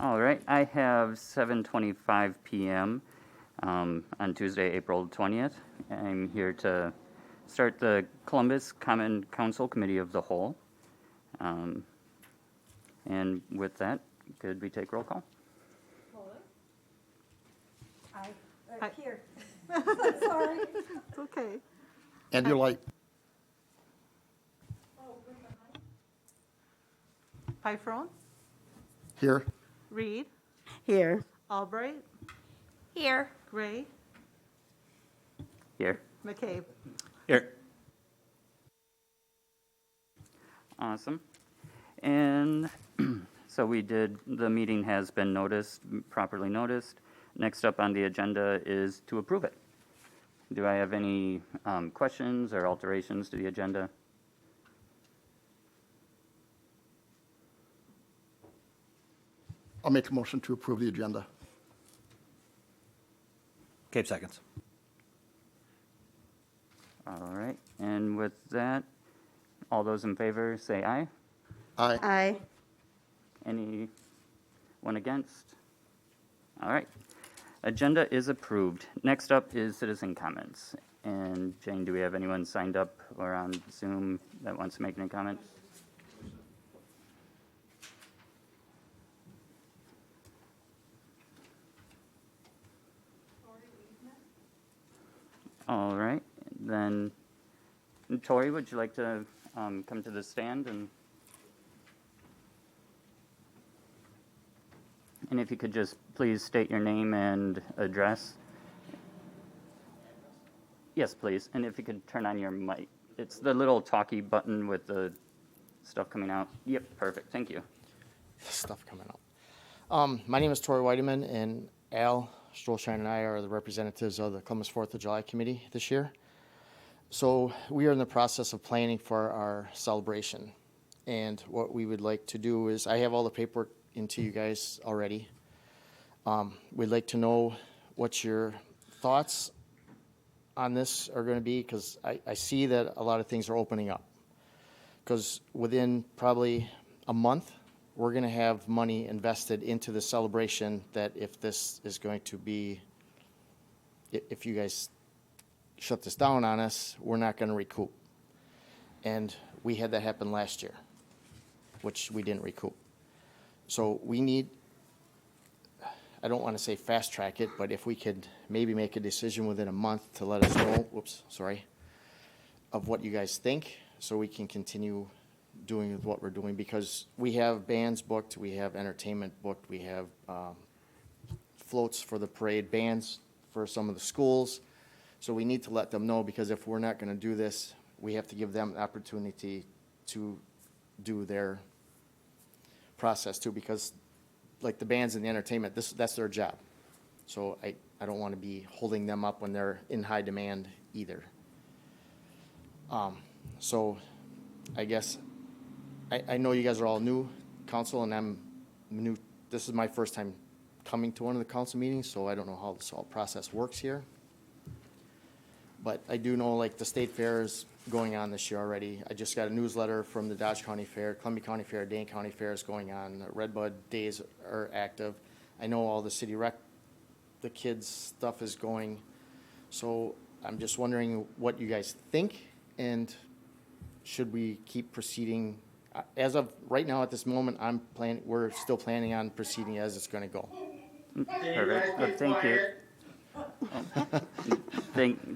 All right, I have 7:25 PM on Tuesday, April 20th. I'm here to start the Columbus Common Council Committee of the Whole. And with that, could we take roll call? Aye. Here. Sorry. It's okay. And your light. Pifron, Here. Reed, Here. Albright, Here. Gray, Here. McCabe. Here. Awesome. And so the meeting has been noticed, properly noticed. Next up on the agenda is to approve it. Do I have any questions or alterations to the agenda? I'll make a motion to approve the agenda. Cape seconds. All right, and with that, all those in favor say aye. Aye. Aye. Anyone against? All right. Agenda is approved. Next up is citizen comments. And Jane, do we have anyone signed up or on Zoom that wants to make any comments? All right, then, Tori, would you like to come to the stand and if you could just please state your name and address? Yes, please, and if you could turn on your mic. It's the little talkie button with the stuff coming out. Yep, perfect, thank you. Stuff coming out. My name is Tori Whiteman, and Al Stolshine and I are the representatives of the Columbus 4th of July Committee this year. So we are in the process of planning for our celebration. And what we would like to do is, I have all the paperwork into you guys already. We'd like to know what your thoughts on this are going to be, because I see that a lot of things are opening up. Because within probably a month, we're going to have money invested into the celebration that if this is going to be, if you guys shut this down on us, we're not going to recoup. And we had that happen last year, which we didn't recoup. So we need, I don't want to say fast track it, but if we could maybe make a decision within a month to let us know, of what you guys think, so we can continue doing what we're doing, because we have bands booked, we have entertainment booked, we have floats for the parade, bands for some of the schools. So we need to let them know, because if we're not going to do this, we have to give them the opportunity to do their process too, because like the bands and the entertainment, that's their job. So I don't want to be holding them up when they're in high demand either. So I guess I know you guys are all new council, and I'm new. This is my first time coming to one of the council meetings, so I don't know how this whole process works here. But I do know, like, the state fair is going on this year already. I just got a newsletter from the Dodge County Fair, Columbia County Fair, Dane County Fair is going on. The Redbud Days are active. I know all the city rec, the kids' stuff is going. So I'm just wondering what you guys think, and should we keep proceeding? As of right now, at this moment, we're still planning on proceeding as it's going to go. Perfect, well, thank you.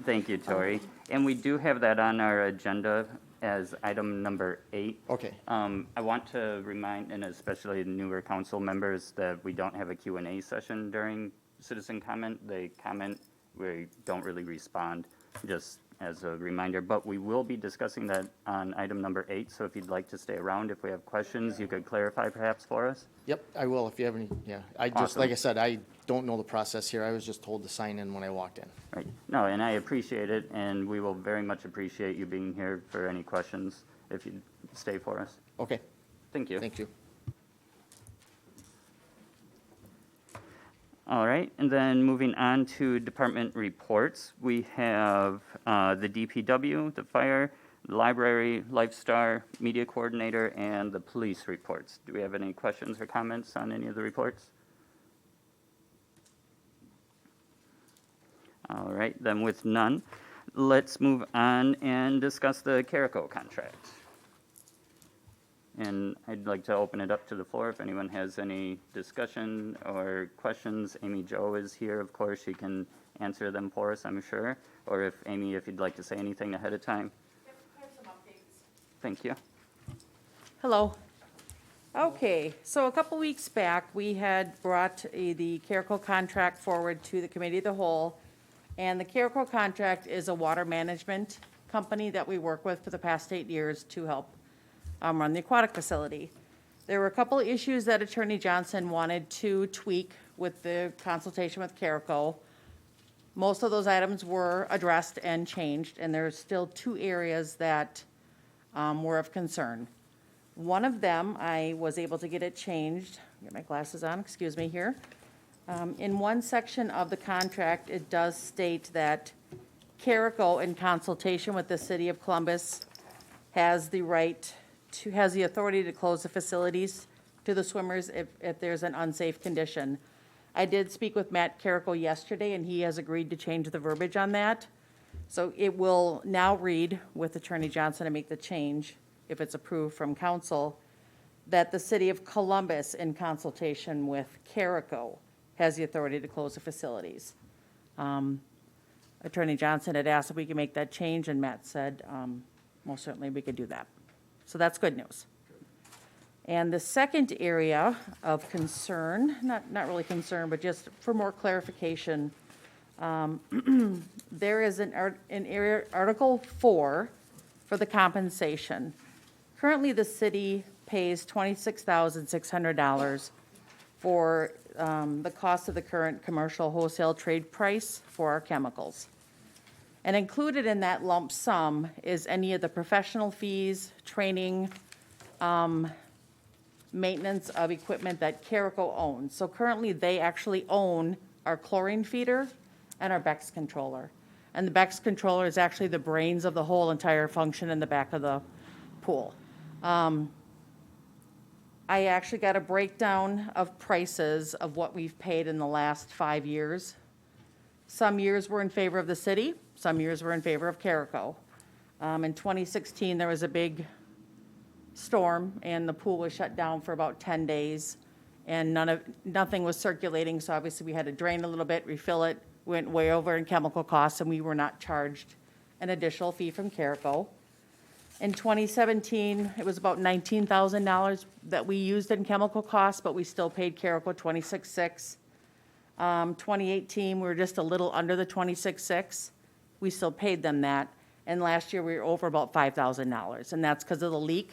Thank you, Tori. And we do have that on our agenda as item number 8. Okay. I want to remind, and especially newer council members, that we don't have a Q&A session during citizen comment. They comment, we don't really respond, just as a reminder. But we will be discussing that on item number 8, so if you'd like to stay around, if we have questions, you could clarify perhaps for us. Yep, I will if you have any, yeah. I just, Awesome. like I said, I don't know the process here. I was just told to sign in when I walked in. Right. No, and I appreciate it, and we will very much appreciate you being here for any questions if you stay for us. Okay, Thank you. thank you. All right, and then moving on to department reports, we have the DPW, the fire, the library, Lifestar, media coordinator, and the police reports. Do we have any questions or comments on any of the reports? All right, then with none, let's move on and discuss the Carico contract. And I'd like to open it up to the floor if anyone has any discussion or questions. Amy Jo is here, of course, she can answer them for us, I'm sure. Or if, Amy, if you'd like to say anything ahead of time. I have some updates. Thank you. Hello. Okay, so a couple weeks back, we had brought the Carico contract forward to the Committee of the Whole. And the Carico contract is a water management company that we work with for the past 8 years to help run the aquatic facility. There were a couple of issues that Attorney Johnson wanted to tweak with the consultation with Carico. Most of those items were addressed and changed, and there's still 2 areas that were of concern. One of them, I was able to get it changed. Get my glasses on, excuse me here. In one section of the contract, it does state that Carico, in consultation with the City of Columbus, has the authority to close the facilities to the swimmers if there's an unsafe condition. I did speak with Matt Carico yesterday, and he has agreed to change the verbiage on that. So it will now read, with Attorney Johnson to make the change, if it's approved from council, that the City of Columbus, in consultation with Carico, has the authority to close the facilities. Attorney Johnson had asked if we could make that change, and Matt said, most certainly we could do that. So that's good news. And the second area of concern, not really concern, but just for more clarification, there is an area, Article 4 for the compensation. Currently, the city pays $26,600 for the cost of the current commercial wholesale trade price for our chemicals. And included in that lump sum is any of the professional fees, training, maintenance of equipment that Carico owns. So currently, they actually own our chlorine feeder and our BEX controller. And the BEX controller is actually the brains of the whole entire function in the back of the pool. I actually got a breakdown of prices of what we've paid in the last 5 years. Some years were in favor of the city, some years were in favor of Carico. In 2016, there was a big storm, and the pool was shut down for about 10 days, and nothing was circulating, so obviously we had to drain a little bit, refill it, went way over in chemical costs, and we were not charged an additional fee from Carico. In 2017, it was about $19,000 that we used in chemical costs, but we still paid Carico $26,600. 2018, we were just a little under the $26,600. We still paid them that. And last year, we were over about $5,000, and that's because of the leak.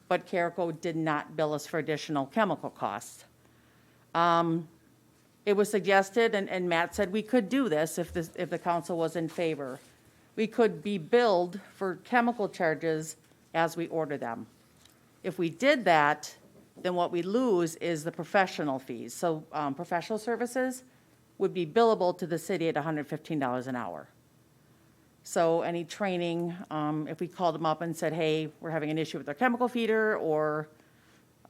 But Carico did not bill us for additional chemical costs. It was suggested, and Matt said we could do this if the council was in favor. We could be billed for chemical charges as we order them. If we did that, then what we lose is the professional fees. So professional services would be billable to the city at $115 an hour. So any training, if we called them up and said, hey, we're having an issue with our chemical feeder, or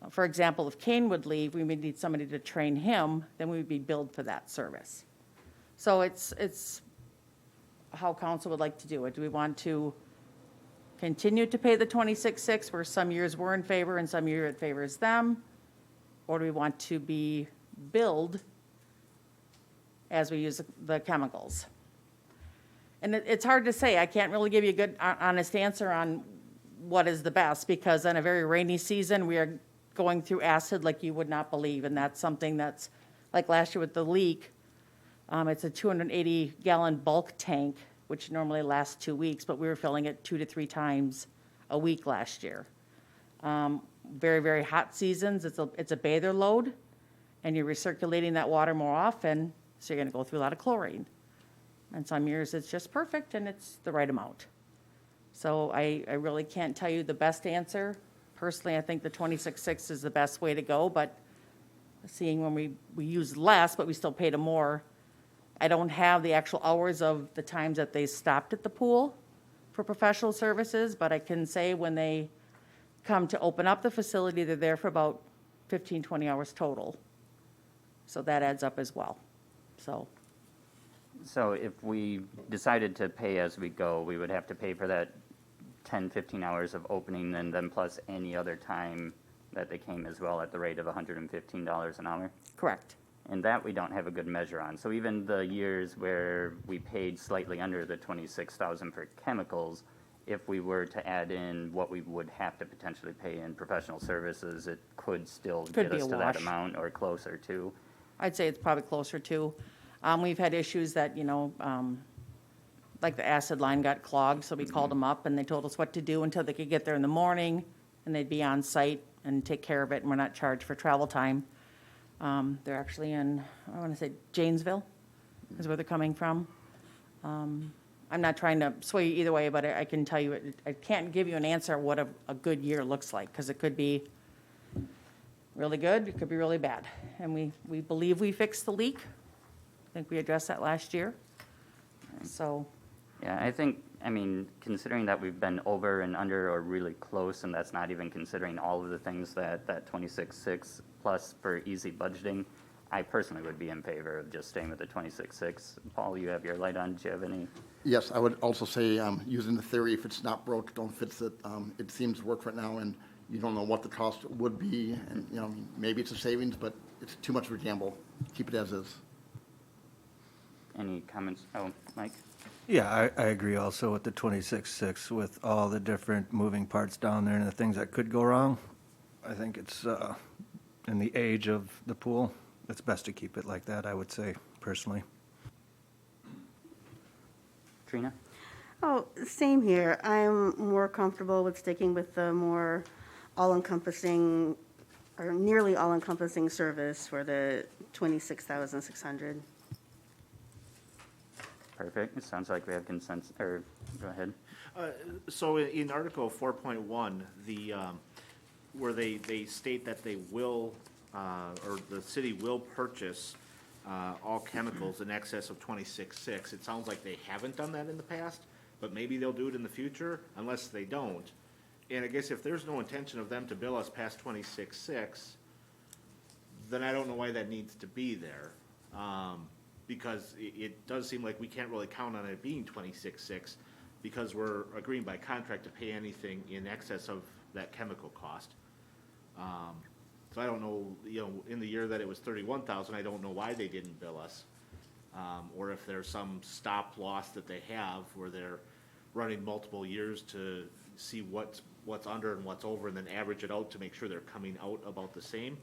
for example, if Kane would leave, we would need somebody to train him, then we would be billed for that service. So it's how council would like to do it. Do we want to continue to pay the $26,600 where some years we're in favor and some years it favors them? Or do we want to be billed as we use the chemicals? And it's hard to say. I can't really give you a good, honest answer on what is the best, because on a very rainy season, we are going through acid like you would not believe. And that's something that's, like last year with the leak, it's a 280-gallon bulk tank, which normally lasts 2 weeks, but we were filling it 2 to 3 times a week last year. Very, very hot seasons, it's a bather load, and you're recirculating that water more often, so you're gonna go through a lot of chlorine. And some years it's just perfect and it's the right amount. So I really can't tell you the best answer. Personally, I think the $26,600 is the best way to go, but seeing when we use less, but we still paid them more. I don't have the actual hours of the times that they stopped at the pool for professional services, but I can say when they come to open up the facility, they're there for about 15, 20 hours total. So that adds up as well. So So if we decided to pay as we go, we would have to pay for that 10, 15 hours of opening and then plus any other time that they came as well at the rate of $115 an hour? Correct. And that we don't have a good measure on. So even the years where we paid slightly under the 26,000 for chemicals, if we were to add in what we would have to potentially pay in professional services, it could still Could get be us a to that wash. amount or closer to. I'd say it's probably closer to. We've had issues that, like the acid line got clogged, so we called them up and they told us what to do until they could get there in the morning, and they'd be on site and take care of it, and we're not charged for travel time. They're actually in, I want to say Janesville is where they're coming from. I'm not trying to sway you either way, but I can tell you, I can't give you an answer of what a good year looks like, because it could be really good, it could be really bad. And we believe we fixed the leak. I think we addressed that last year. So, Yeah, I mean, considering that we've been over and under or really close, and that's not even considering all of the things that 26.6 plus for easy budgeting, I personally would be in favor of just staying with the 26.6. Paul, you have your light on. Do you have any? Yes, I would also say, using the theory, if it's not broke, don't fix it. It seems to work right now, and you don't know what the cost would be, and, maybe it's a savings, but it's too much of a gamble. Keep it as is. Any comments? Oh, Mike? Yeah, I agree also with the 26.6 with all the different moving parts down there and the things that could go wrong. I think it's, in the age of the pool, it's best to keep it like that, I would say, personally. Trina? Oh, same here. I'm more comfortable with sticking with the more all-encompassing, or nearly all-encompassing service for the 26,600. Perfect. It sounds like we have consensus, or go ahead. So in Article 4.1, where they state that they will, or the city will purchase all chemicals in excess of 26.6, it sounds like they haven't done that in the past, but maybe they'll do it in the future, unless they don't. And I guess if there's no intention of them to bill us past 26.6, then I don't know why that needs to be there. Because it does seem like we can't really count on it being 26.6, because we're agreeing by contract to pay anything in excess of that chemical cost. So I don't know, in the year that it was 31,000, I don't know why they didn't bill us. Or if there's some stop loss that they have where they're running multiple years to see what's under and what's over, and then average it out to make sure they're coming out about the same.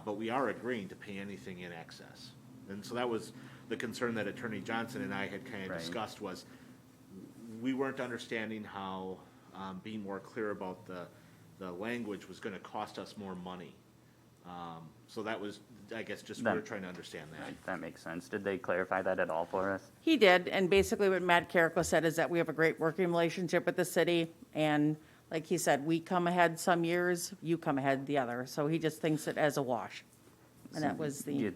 But we are agreeing to pay anything in excess. And so that was the concern that Attorney Johnson and I had kind of Right. discussed, was we weren't understanding how being more clear about the language was gonna cost us more money. So that was, I guess, just we were trying to understand that. Right, that makes sense. Did they clarify that at all for us? he did, and basically what Matt Carrico said is that we have a great working relationship with the city, and like he said, we come ahead some years, you come ahead the other, so he just thinks it as a wash. And that was the,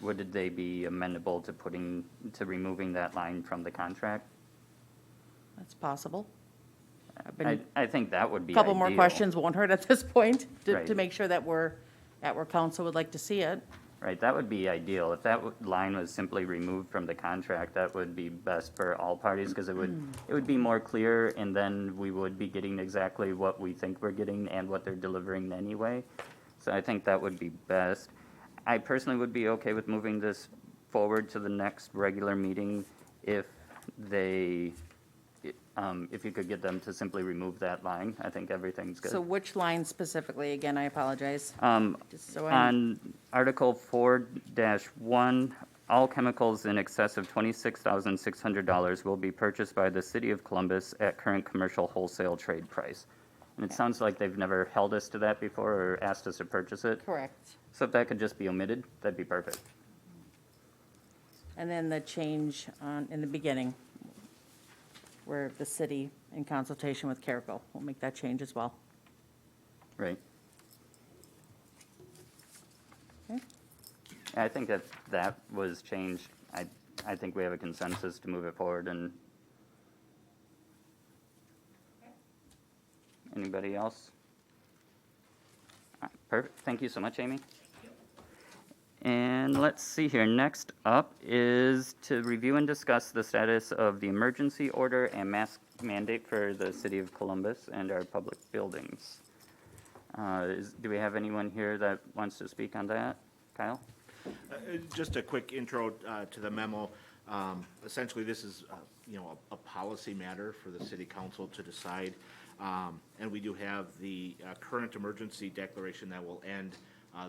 Would they be amenable to removing that line from the contract? that's possible. I've been, I think that would be a couple more ideal. questions won't hurt at this point, to Right. make sure that we're at where council would like to see it. Right, that would be ideal. If that line was simply removed from the contract, that would be best for all parties, because it would be more clear, and then we would be getting exactly what we think we're getting and what they're delivering anyway. So I think that would be best. I personally would be okay with moving this forward to the next regular meeting if if you could get them to simply remove that line. I think everything's good. So which line specifically? Again, I apologize. Just so On Article 4-1, all chemicals in excess of $26,600 will be purchased by the City of Columbus at current commercial wholesale trade price. And it sounds like they've never held us to that before or asked us to purchase it. Correct. So if that could just be omitted, that'd be perfect. And then the change in the beginning, where the city, in consultation with Carrico, will make that change as well. Right. Okay. I think that was changed. I think we have a consensus to move it forward. And anybody else? Perfect. Thank you so much, Amy. And let's see here, next up is to review and discuss the status of the emergency order and mask mandate for the city of Columbus and our public buildings. Do we have anyone here that wants to speak on that? Kyle? Just a quick intro to the memo. Essentially, this is, a policy matter for the city council to decide. And we do have the current emergency declaration that will end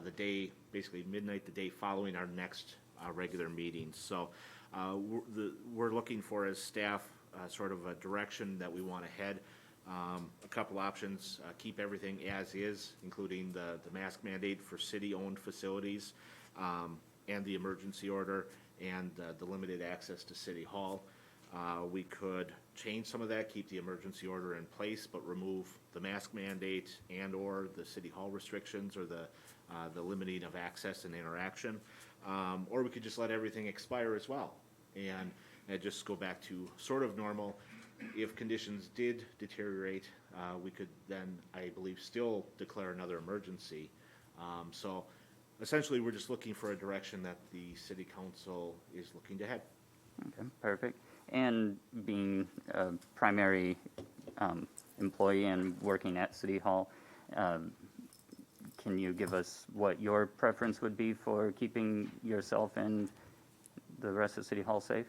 the day, basically midnight, the day following our next regular meeting. So we're looking for, as staff, sort of a direction that we want to head. A couple options, keep everything as is, including the mask mandate for city-owned facilities, and the emergency order, and the limited access to City Hall. We could change some of that, keep the emergency order in place, but remove the mask mandate and/or the City Hall restrictions or the limiting of access and interaction. Or we could just let everything expire as well and just go back to sort of normal. If conditions did deteriorate, we could then, I believe, still declare another emergency. So essentially, we're just looking for a direction that the city council is looking to head. Okay, perfect. And being a primary employee and working at City Hall, can you give us what your preference would be for keeping yourself and the rest of City Hall safe?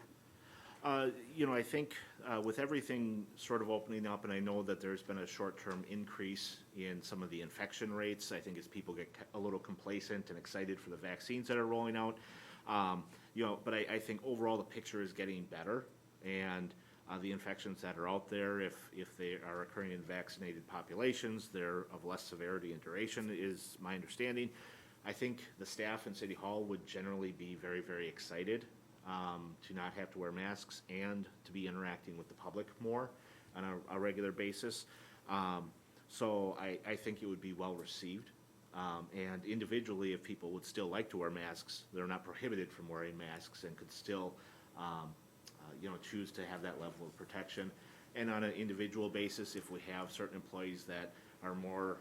I think with everything sort of opening up, and I know that there's been a short-term increase in some of the infection rates, I think as people get a little complacent and excited for the vaccines that are rolling out, but I think overall the picture is getting better, and the infections that are out there, if they are occurring in vaccinated populations, they're of less severity and duration, is my understanding. I think the staff in City Hall would generally be very, very excited to not have to wear masks and to be interacting with the public more on a regular basis. So I think it would be well received. And individually, if people would still like to wear masks, they're not prohibited from wearing masks and could still, choose to have that level of protection. And on an individual basis, if we have certain employees that are more,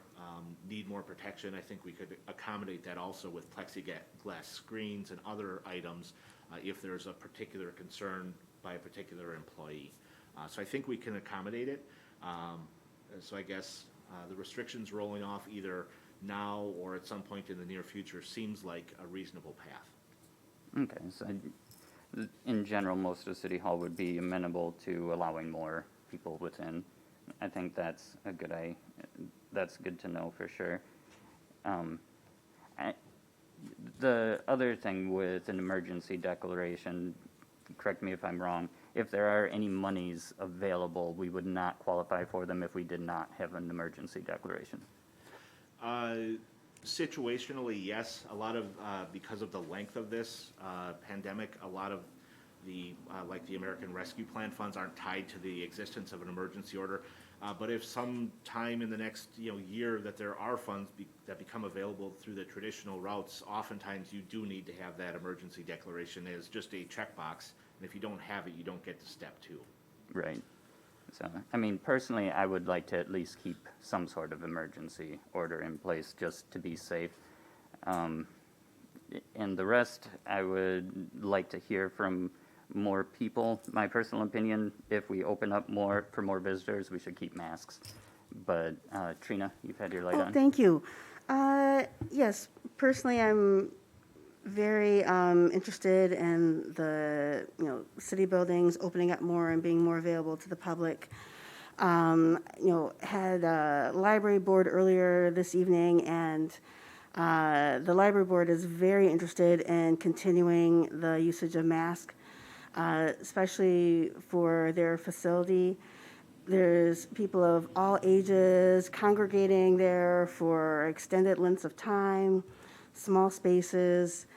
need more protection, I think we could accommodate that also with plexiglass screens and other items if there's a particular concern by a particular employee. So I think we can accommodate it. So I guess the restrictions rolling off either now or at some point in the near future seems like a reasonable path. Okay, so in general, most of City Hall would be amenable to allowing more people within. I think that's a good that's good to know for sure. The other thing with an emergency declaration, correct me if I'm wrong, if there are any monies available, we would not qualify for them if we did not have an emergency declaration. Situationally, yes. A lot of, because of the length of this pandemic, a lot of the, like the American Rescue Plan funds aren't tied to the existence of an emergency order. But if some time in the next year that there are funds that become available through the traditional routes, oftentimes you do need to have that emergency declaration as just a checkbox. And if you don't have it, you don't get to step 2. Right. So, I mean, personally, I would like to at least keep some sort of emergency order in place just to be safe. And the rest, I would like to hear from more people. My personal opinion, if we open up more for more visitors, we should keep masks. But Trina, you've had your light on. Thank you. Yes, personally, I'm very interested in the city buildings opening up more and being more available to the public. Had a library board earlier this evening, and the library board is very interested in continuing the usage of masks, especially for their facility. There's people of all ages congregating there for extended lengths of time, small spaces.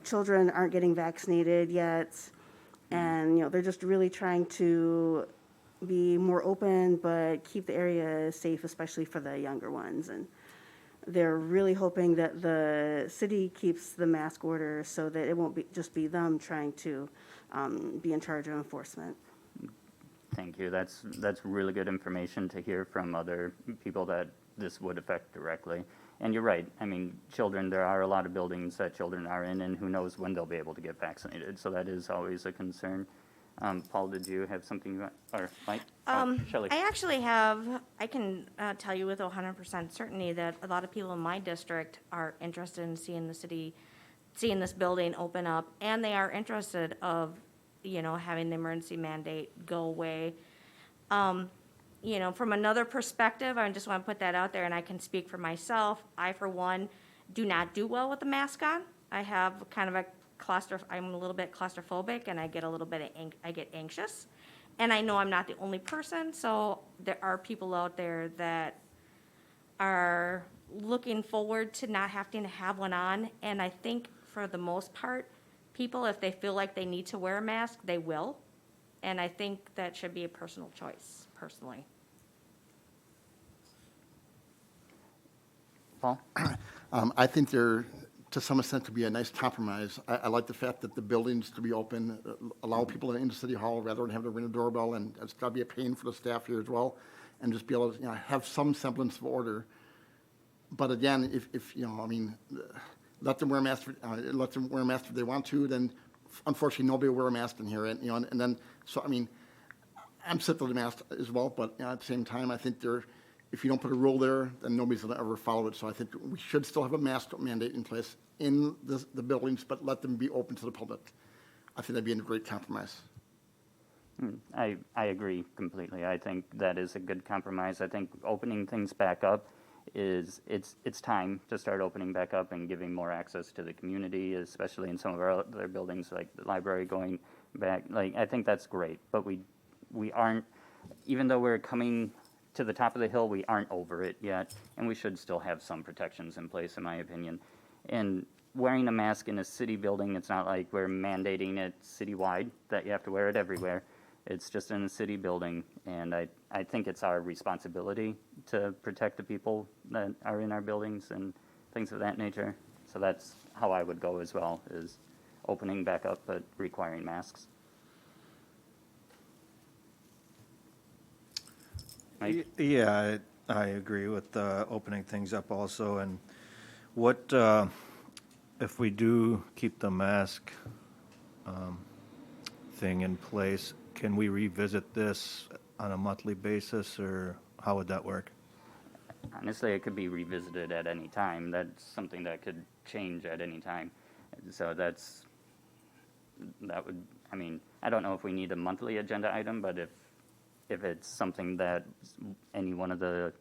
Children aren't getting vaccinated yet, and they're just really trying to be more open but keep the area safe, especially for the younger ones. And they're really hoping that the city keeps the mask order so that it won't just be them trying to be in charge of enforcement. Thank you. That's really good information to hear from other people that this would affect directly. And you're right, I mean, children, there are a lot of buildings that children are in, and who knows when they'll be able to get vaccinated, so that is always a concern. Paul, did you have something you want, or Mike? Shelley? I actually have, I can tell you with 100% certainty that a lot of people in my district are interested in seeing the city, seeing this building open up, and they are interested of, having the emergency mandate go away. From another perspective, I just want to put that out there, and I can speak for myself. I, for one, do not do well with the mask on. I have kind of I'm a little bit claustrophobic, and I get a little bit I get anxious. And I know I'm not the only person, so there are people out there that are looking forward to not having to have one on. And I think for the most part, people, if they feel like they need to wear a mask, they will. And I think that should be a personal choice, personally. Paul? I think there, to some extent, could be a nice compromise. I like the fact that the buildings to be open, allow people into City Hall rather than have to ring a doorbell, and it's got to be a pain for the staff here as well, and just be able to, have some semblance of order. But again, if let them wear a mask, if they want to, then unfortunately, nobody will wear a mask in here, and then, so, I'm sick of the mask as well, but at the same time, I think if you don't put a rule there, then nobody's going to ever follow it. So I think we should still have a mask mandate in place in the buildings, but let them be open to the public. I think that'd be a great compromise. I agree completely. I think that is a good compromise. I think opening things back up it's time to start opening back up and giving more access to the community, especially in some of our other buildings like the library going back. Like, I think that's great, but we aren't, even though we're coming to the top of the hill, we aren't over it yet, and we should still have some protections in place, in my opinion. And wearing a mask in a city building, it's not like we're mandating it citywide that you have to wear it everywhere. It's just in a city building, and I think it's our responsibility to protect the people that are in our buildings and things of that nature. So that's how I would go as well, is opening back up but requiring masks. Mike? Yeah, I agree with opening things up also. And what, if we do keep the mask thing in place, can we revisit this on a monthly basis, or how would that work? Honestly, it could be revisited at any time. That's something that could change at any time. So that would, I don't know if we need a monthly agenda item, but if it's something that any one of the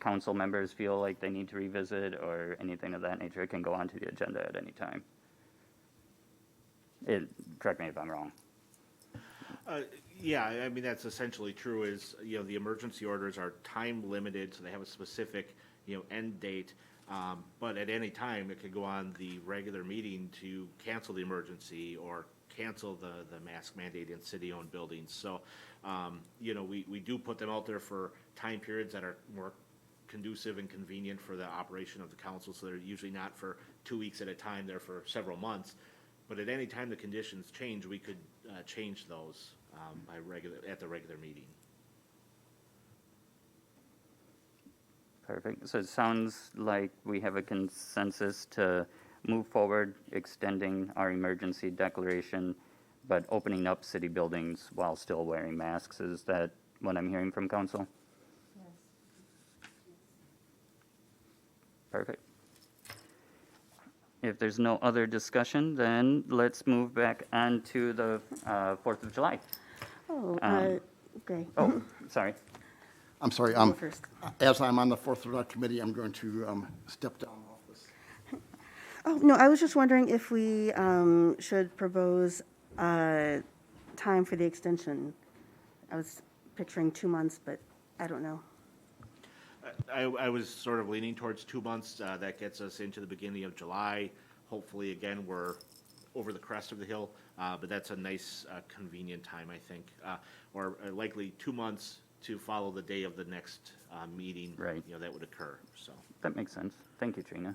council members feel like they need to revisit or anything of that nature, it can go onto the agenda at any time. Correct me if I'm wrong. Yeah, that's essentially true, is, the emergency orders are time limited, so they have a specific, end date. But at any time, it could go on the regular meeting to cancel the emergency or cancel the mask mandate in city-owned buildings. So, we do put them out there for time periods that are more conducive and convenient for the operation of the council. So they're usually not for 2 weeks at a time, they're for several months. But at any time the conditions change, we could change those at the regular meeting. Perfect. So it sounds like we have a consensus to move forward, extending our emergency declaration, but opening up city buildings while still wearing masks. Is that what I'm hearing from council? Yes. Perfect. If there's no other discussion, then let's move back on to the 4th of July. Great. Oh, sorry. I'm sorry. Go first. As I'm on the 4th of July committee, I'm going to step down off this. Oh, no, I was just wondering if we should propose time for the extension. I was picturing 2 months, but I don't know. I was sort of leaning towards 2 months. That gets us into the beginning of July. Hopefully, again, we're over the crest of the hill, but that's a nice, convenient time, I think. Or likely 2 months to follow the day of the next meeting. Right. That would occur. So That makes sense. Thank you, Trina.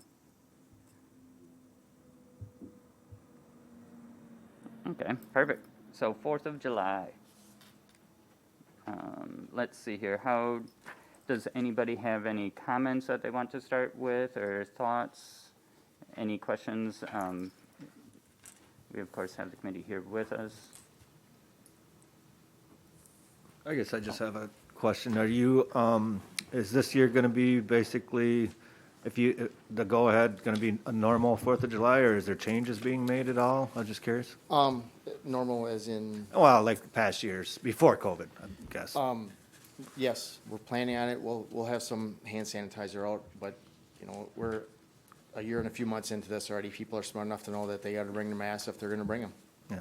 Okay, perfect. So 4th of July. Let's see here. Does anybody have any comments that they want to start with or thoughts? Any questions? We, of course, have the committee here with us. I guess I just have a question. Are you, is this year going to be basically, if you, the go-ahead going to be a normal 4th of July, or is there changes being made at all? I'm just curious. Normal as in, Well, like past years, before COVID, I guess. yes, we're planning on it. We'll have some hand sanitizer out, but, you know, we're a year and a few months into this already. People are smart enough to know that they got to bring their masks if they're going to bring them. Yeah.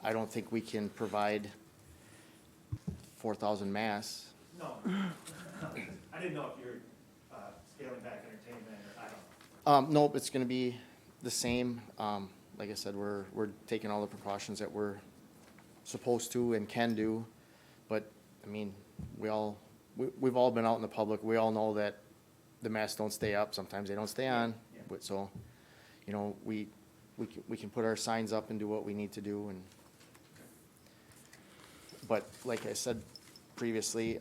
I don't think we can provide 4,000 masks. No. I didn't know if you're scaling back entertainment, or I don't know. Nope, it's going to be the same. Like I said, we're taking all the precautions that we're supposed to and can do. But, I mean, we've all been out in the public. We all know that the masks don't stay up. Sometimes they don't stay on. Yeah. But so, you know, we can put our signs up and do what we need to do. And but like I said previously,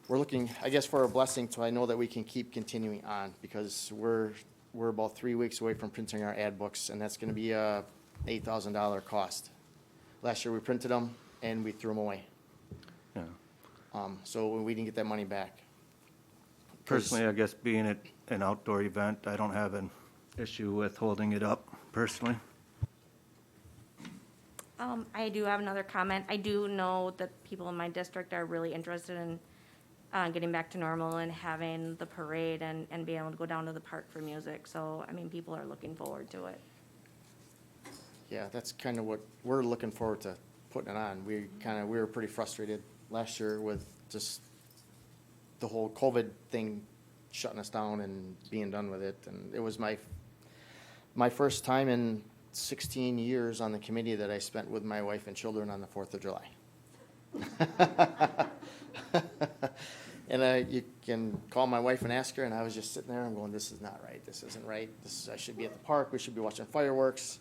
we're looking, I guess, for a blessing, so I know that we can keep continuing on, because we're about 3 weeks away from printing our ad books, and that's going to be a $8,000 cost. Last year we printed them and we threw them away. Yeah. So we didn't get that money back. Personally, I guess being at an outdoor event, I don't have an issue with holding it up, personally. I do have another comment. I do know that people in my district are really interested in getting back to normal and having the parade and being able to go down to the park for music. So, I mean, people are looking forward to it. Yeah, that's kind of what we're looking forward to putting it on. We were pretty frustrated last year with just the whole COVID thing shutting us down and being done with it. And it was my first time in 16 years on the committee that I spent with my wife and children on the 4th of July. And you can call my wife and ask her, and I was just sitting there, I'm going, this is not right, this isn't right, I should be at the park, we should be watching fireworks.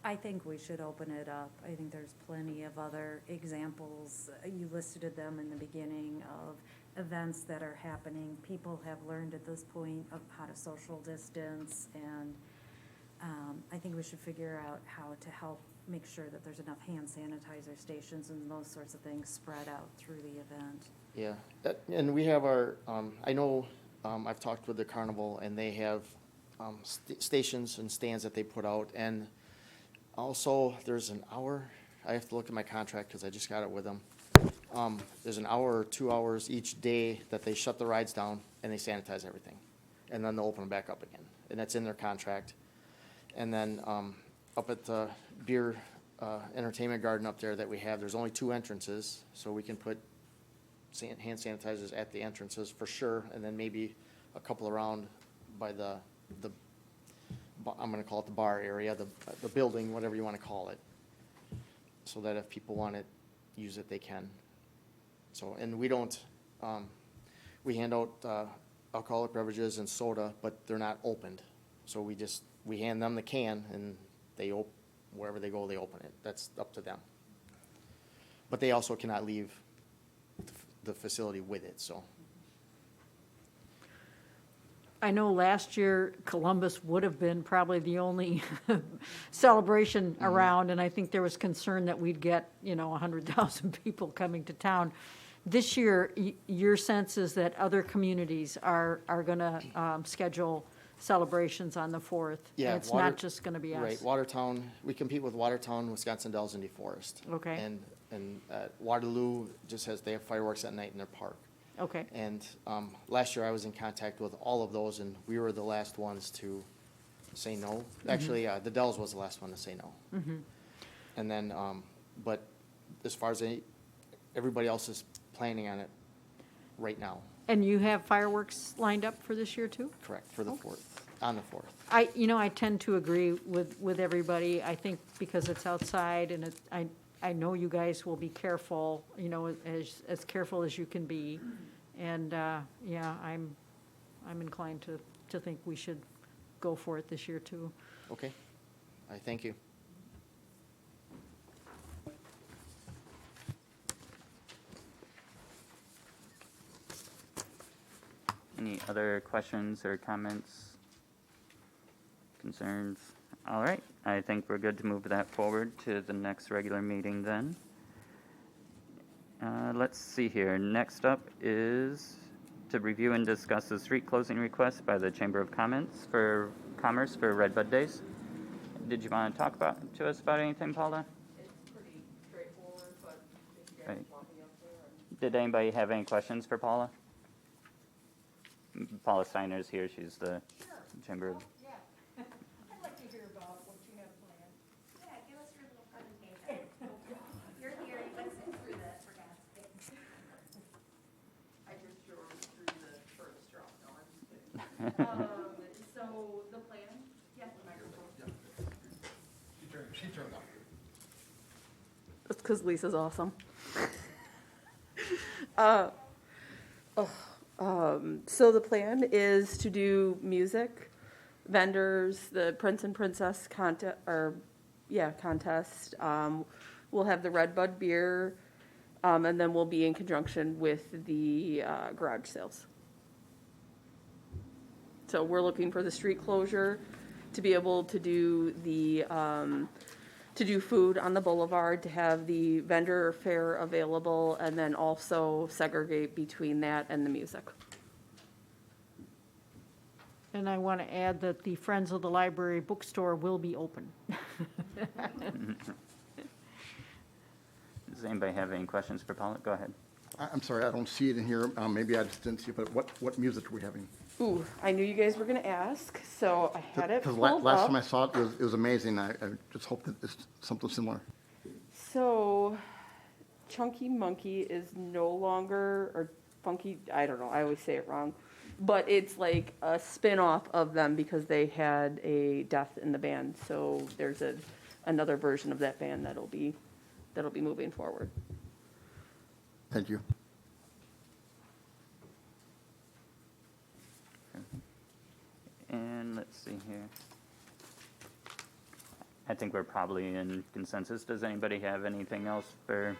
I think we should open it up. I think there's plenty of other examples. You listed them in the beginning of events that are happening. People have learned at this point of how to social distance, and I think we should figure out how to help make sure that there's enough hand sanitizer stations and those sorts of things spread out through the event. Yeah, and we have our, I know, I've talked with the carnival, and they have stations and stands that they put out, and also there's an hour, I have to look at my contract because I just got it with them. There's an hour or 2 hours each day that they shut the rides down and they sanitize everything. And then they'll open them back up again, and that's in their contract. And then up at the beer entertainment garden up there that we have, there's only 2 entrances, so we can put hand sanitizers at the entrances for sure, and then maybe a couple around by the I'm gonna call it the bar area, the building, whatever you wanna call it, so that if people want to use it, they can. So, and we don't, we hand out alcoholic beverages and soda, but they're not opened. So we hand them the can, and they wherever they go, they open it. That's up to them. But they also cannot leave the facility with it, so. I know last year Columbus would have been probably the only celebration around, and I think there was concern that we'd get, 100,000 people coming to town. This year, your sense is that other communities are going to schedule celebrations on the 4th? Yeah, It's not just going to be us? Right, Watertown, we compete with Watertown, Wisconsin Dells, and DeForest. Okay. And Waterloo they have fireworks at night in their park. Okay. And last year I was in contact with all of those, and we were the last ones to say no. Actually, the Dells was the last one to say no. And then, but as far as everybody else is planning on it right now. And you have fireworks lined up for this year, too? Correct, for the 4th, on the 4th. I tend to agree with everybody. I think because it's outside, and I know you guys will be careful, as careful as you can be. And, yeah, I'm inclined to think we should go for it this year, too. Okay, I thank you. Any other questions or comments, concerns? All right, I think we're good to move that forward to the next regular meeting then. Let's see here. Next up is to review and discuss the street closing request by the Chamber of Commerce for Redbud Days. Did you want to talk to us about anything, Paula? It's pretty straightforward, but if you guys Right. want me up there, and Did anybody have any questions for Paula? Paula Steiner's here. She's the Chamber of. Yeah. I'd like to hear about what you have planned. Yeah, give us your little presentation. You're here, you gotta sit through this, for God's sake. I just drove through the furthest drop, no, I'm just kidding. So the plan, yeah, the microphone. She turned up. That's because Lisa's awesome. So the plan is to do music, vendors, the Prince and Princess contest. We'll have the Redbud beer, and then we'll be in conjunction with the garage sales. So we're looking for the street closure to be able to do the to do food on the boulevard, to have the vendor fare available, and then also segregate between that and the music. And I want to add that the Friends of the Library bookstore will be open. Does anybody have any questions for Paula? Go ahead. I'm sorry, I don't see it in here. Maybe I just didn't see it, but what music are we having? Ooh, I knew you guys were gonna ask, so I had it Because pulled last up. time I saw it, it was amazing. I just hope that it's something similar. So, Chunky Monkey is no longer, or Funky, I don't know, I always say it wrong. But it's like a spin-off of them because they had a death in the band. So there's another version of that band that'll be moving forward. Thank you. And let's see here. I think we're probably in consensus. Does anybody have anything else for?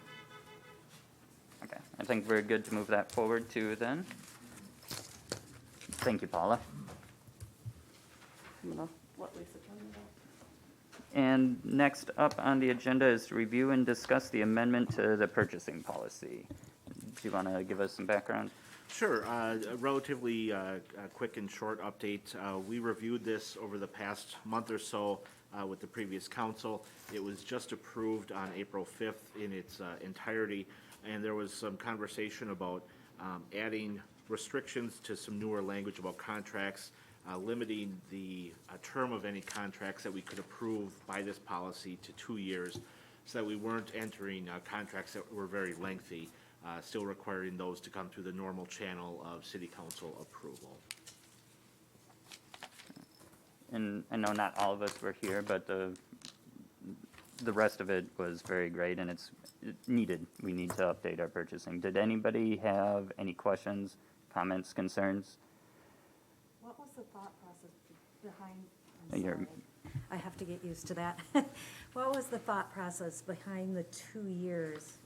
Okay, I think we're good to move that forward too then. Thank you, Paula. I'm gonna let Lisa turn it off. And next up on the agenda is to review and discuss the amendment to the purchasing policy. Do you want to give us some background? Sure. A relatively quick and short update. We reviewed this over the past month or so with the previous council. It was just approved on April 5th in its entirety, and there was some conversation about adding restrictions to some newer language about contracts, limiting the term of any contracts that we could approve by this policy to 2 years, so that we weren't entering contracts that were very lengthy, still requiring those to come through the normal channel of city council approval. And I know not all of us were here, but the rest of it was very great, and it's needed. We need to update our purchasing. Did anybody have any questions, comments, concerns? What was the thought process behind, You're- I'm sorry, I have to get used to that. What was the thought process behind the 2 years?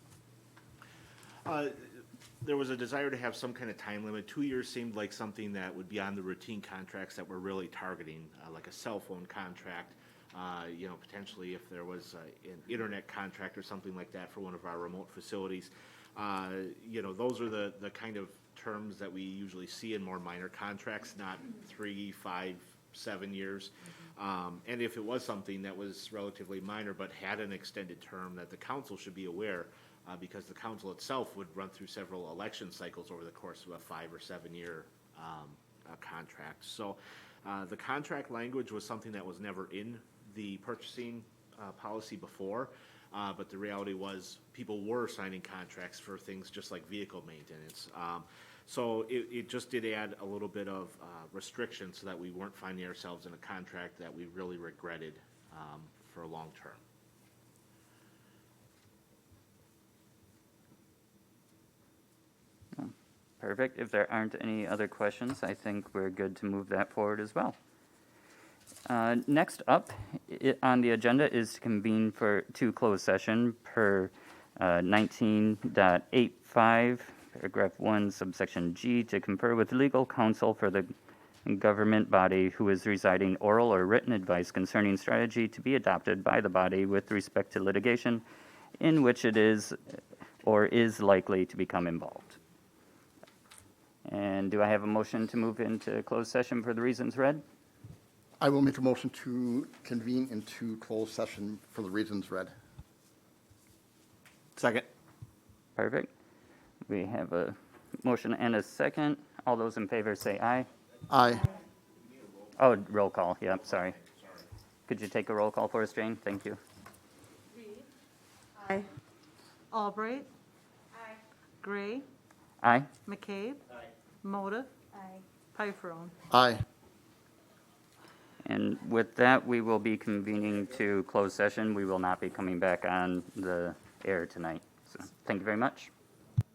There was a desire to have some kind of time limit. 2 years seemed like something that would be on the routine contracts that we're really targeting, like a cell phone contract, potentially if there was an internet contract or something like that for one of our remote facilities. Those are the kind of terms that we usually see in more minor contracts, not 3, 5, 7 years. And if it was something that was relatively minor but had an extended term, that the council should be aware, because the council itself would run through several election cycles over the course of a 5 or 7 year contract. So the contract language was something that was never in the purchasing policy before, but the reality was people were signing contracts for things just like vehicle maintenance. So it just did add a little bit of restriction so that we weren't finding ourselves in a contract that we really regretted for a long term. Perfect. If there aren't any other questions, I think we're good to move that forward as well. Next up on the agenda is to convene to closed session per 19.85 paragraph 1, subsection G, to confer with legal counsel for the government body who is residing oral or written advice concerning strategy to be adopted by the body with respect to litigation in which it is or is likely to become involved. And do I have a motion to move into closed session for the reasons read? I will make a motion to convene into closed session for the reasons read. Second. Perfect. We have a motion and a second. All those in favor say aye. Aye. Oh, roll call, yep, sorry. Could you take a roll call for us, Jane? Thank you. Aye. Albright. Aye. Gray. Aye? McCabe. Aye. Moda. Aye. Pifron. Aye. And with that, we will be convening to closed session. We will not be coming back on the air tonight. So, thank you very much.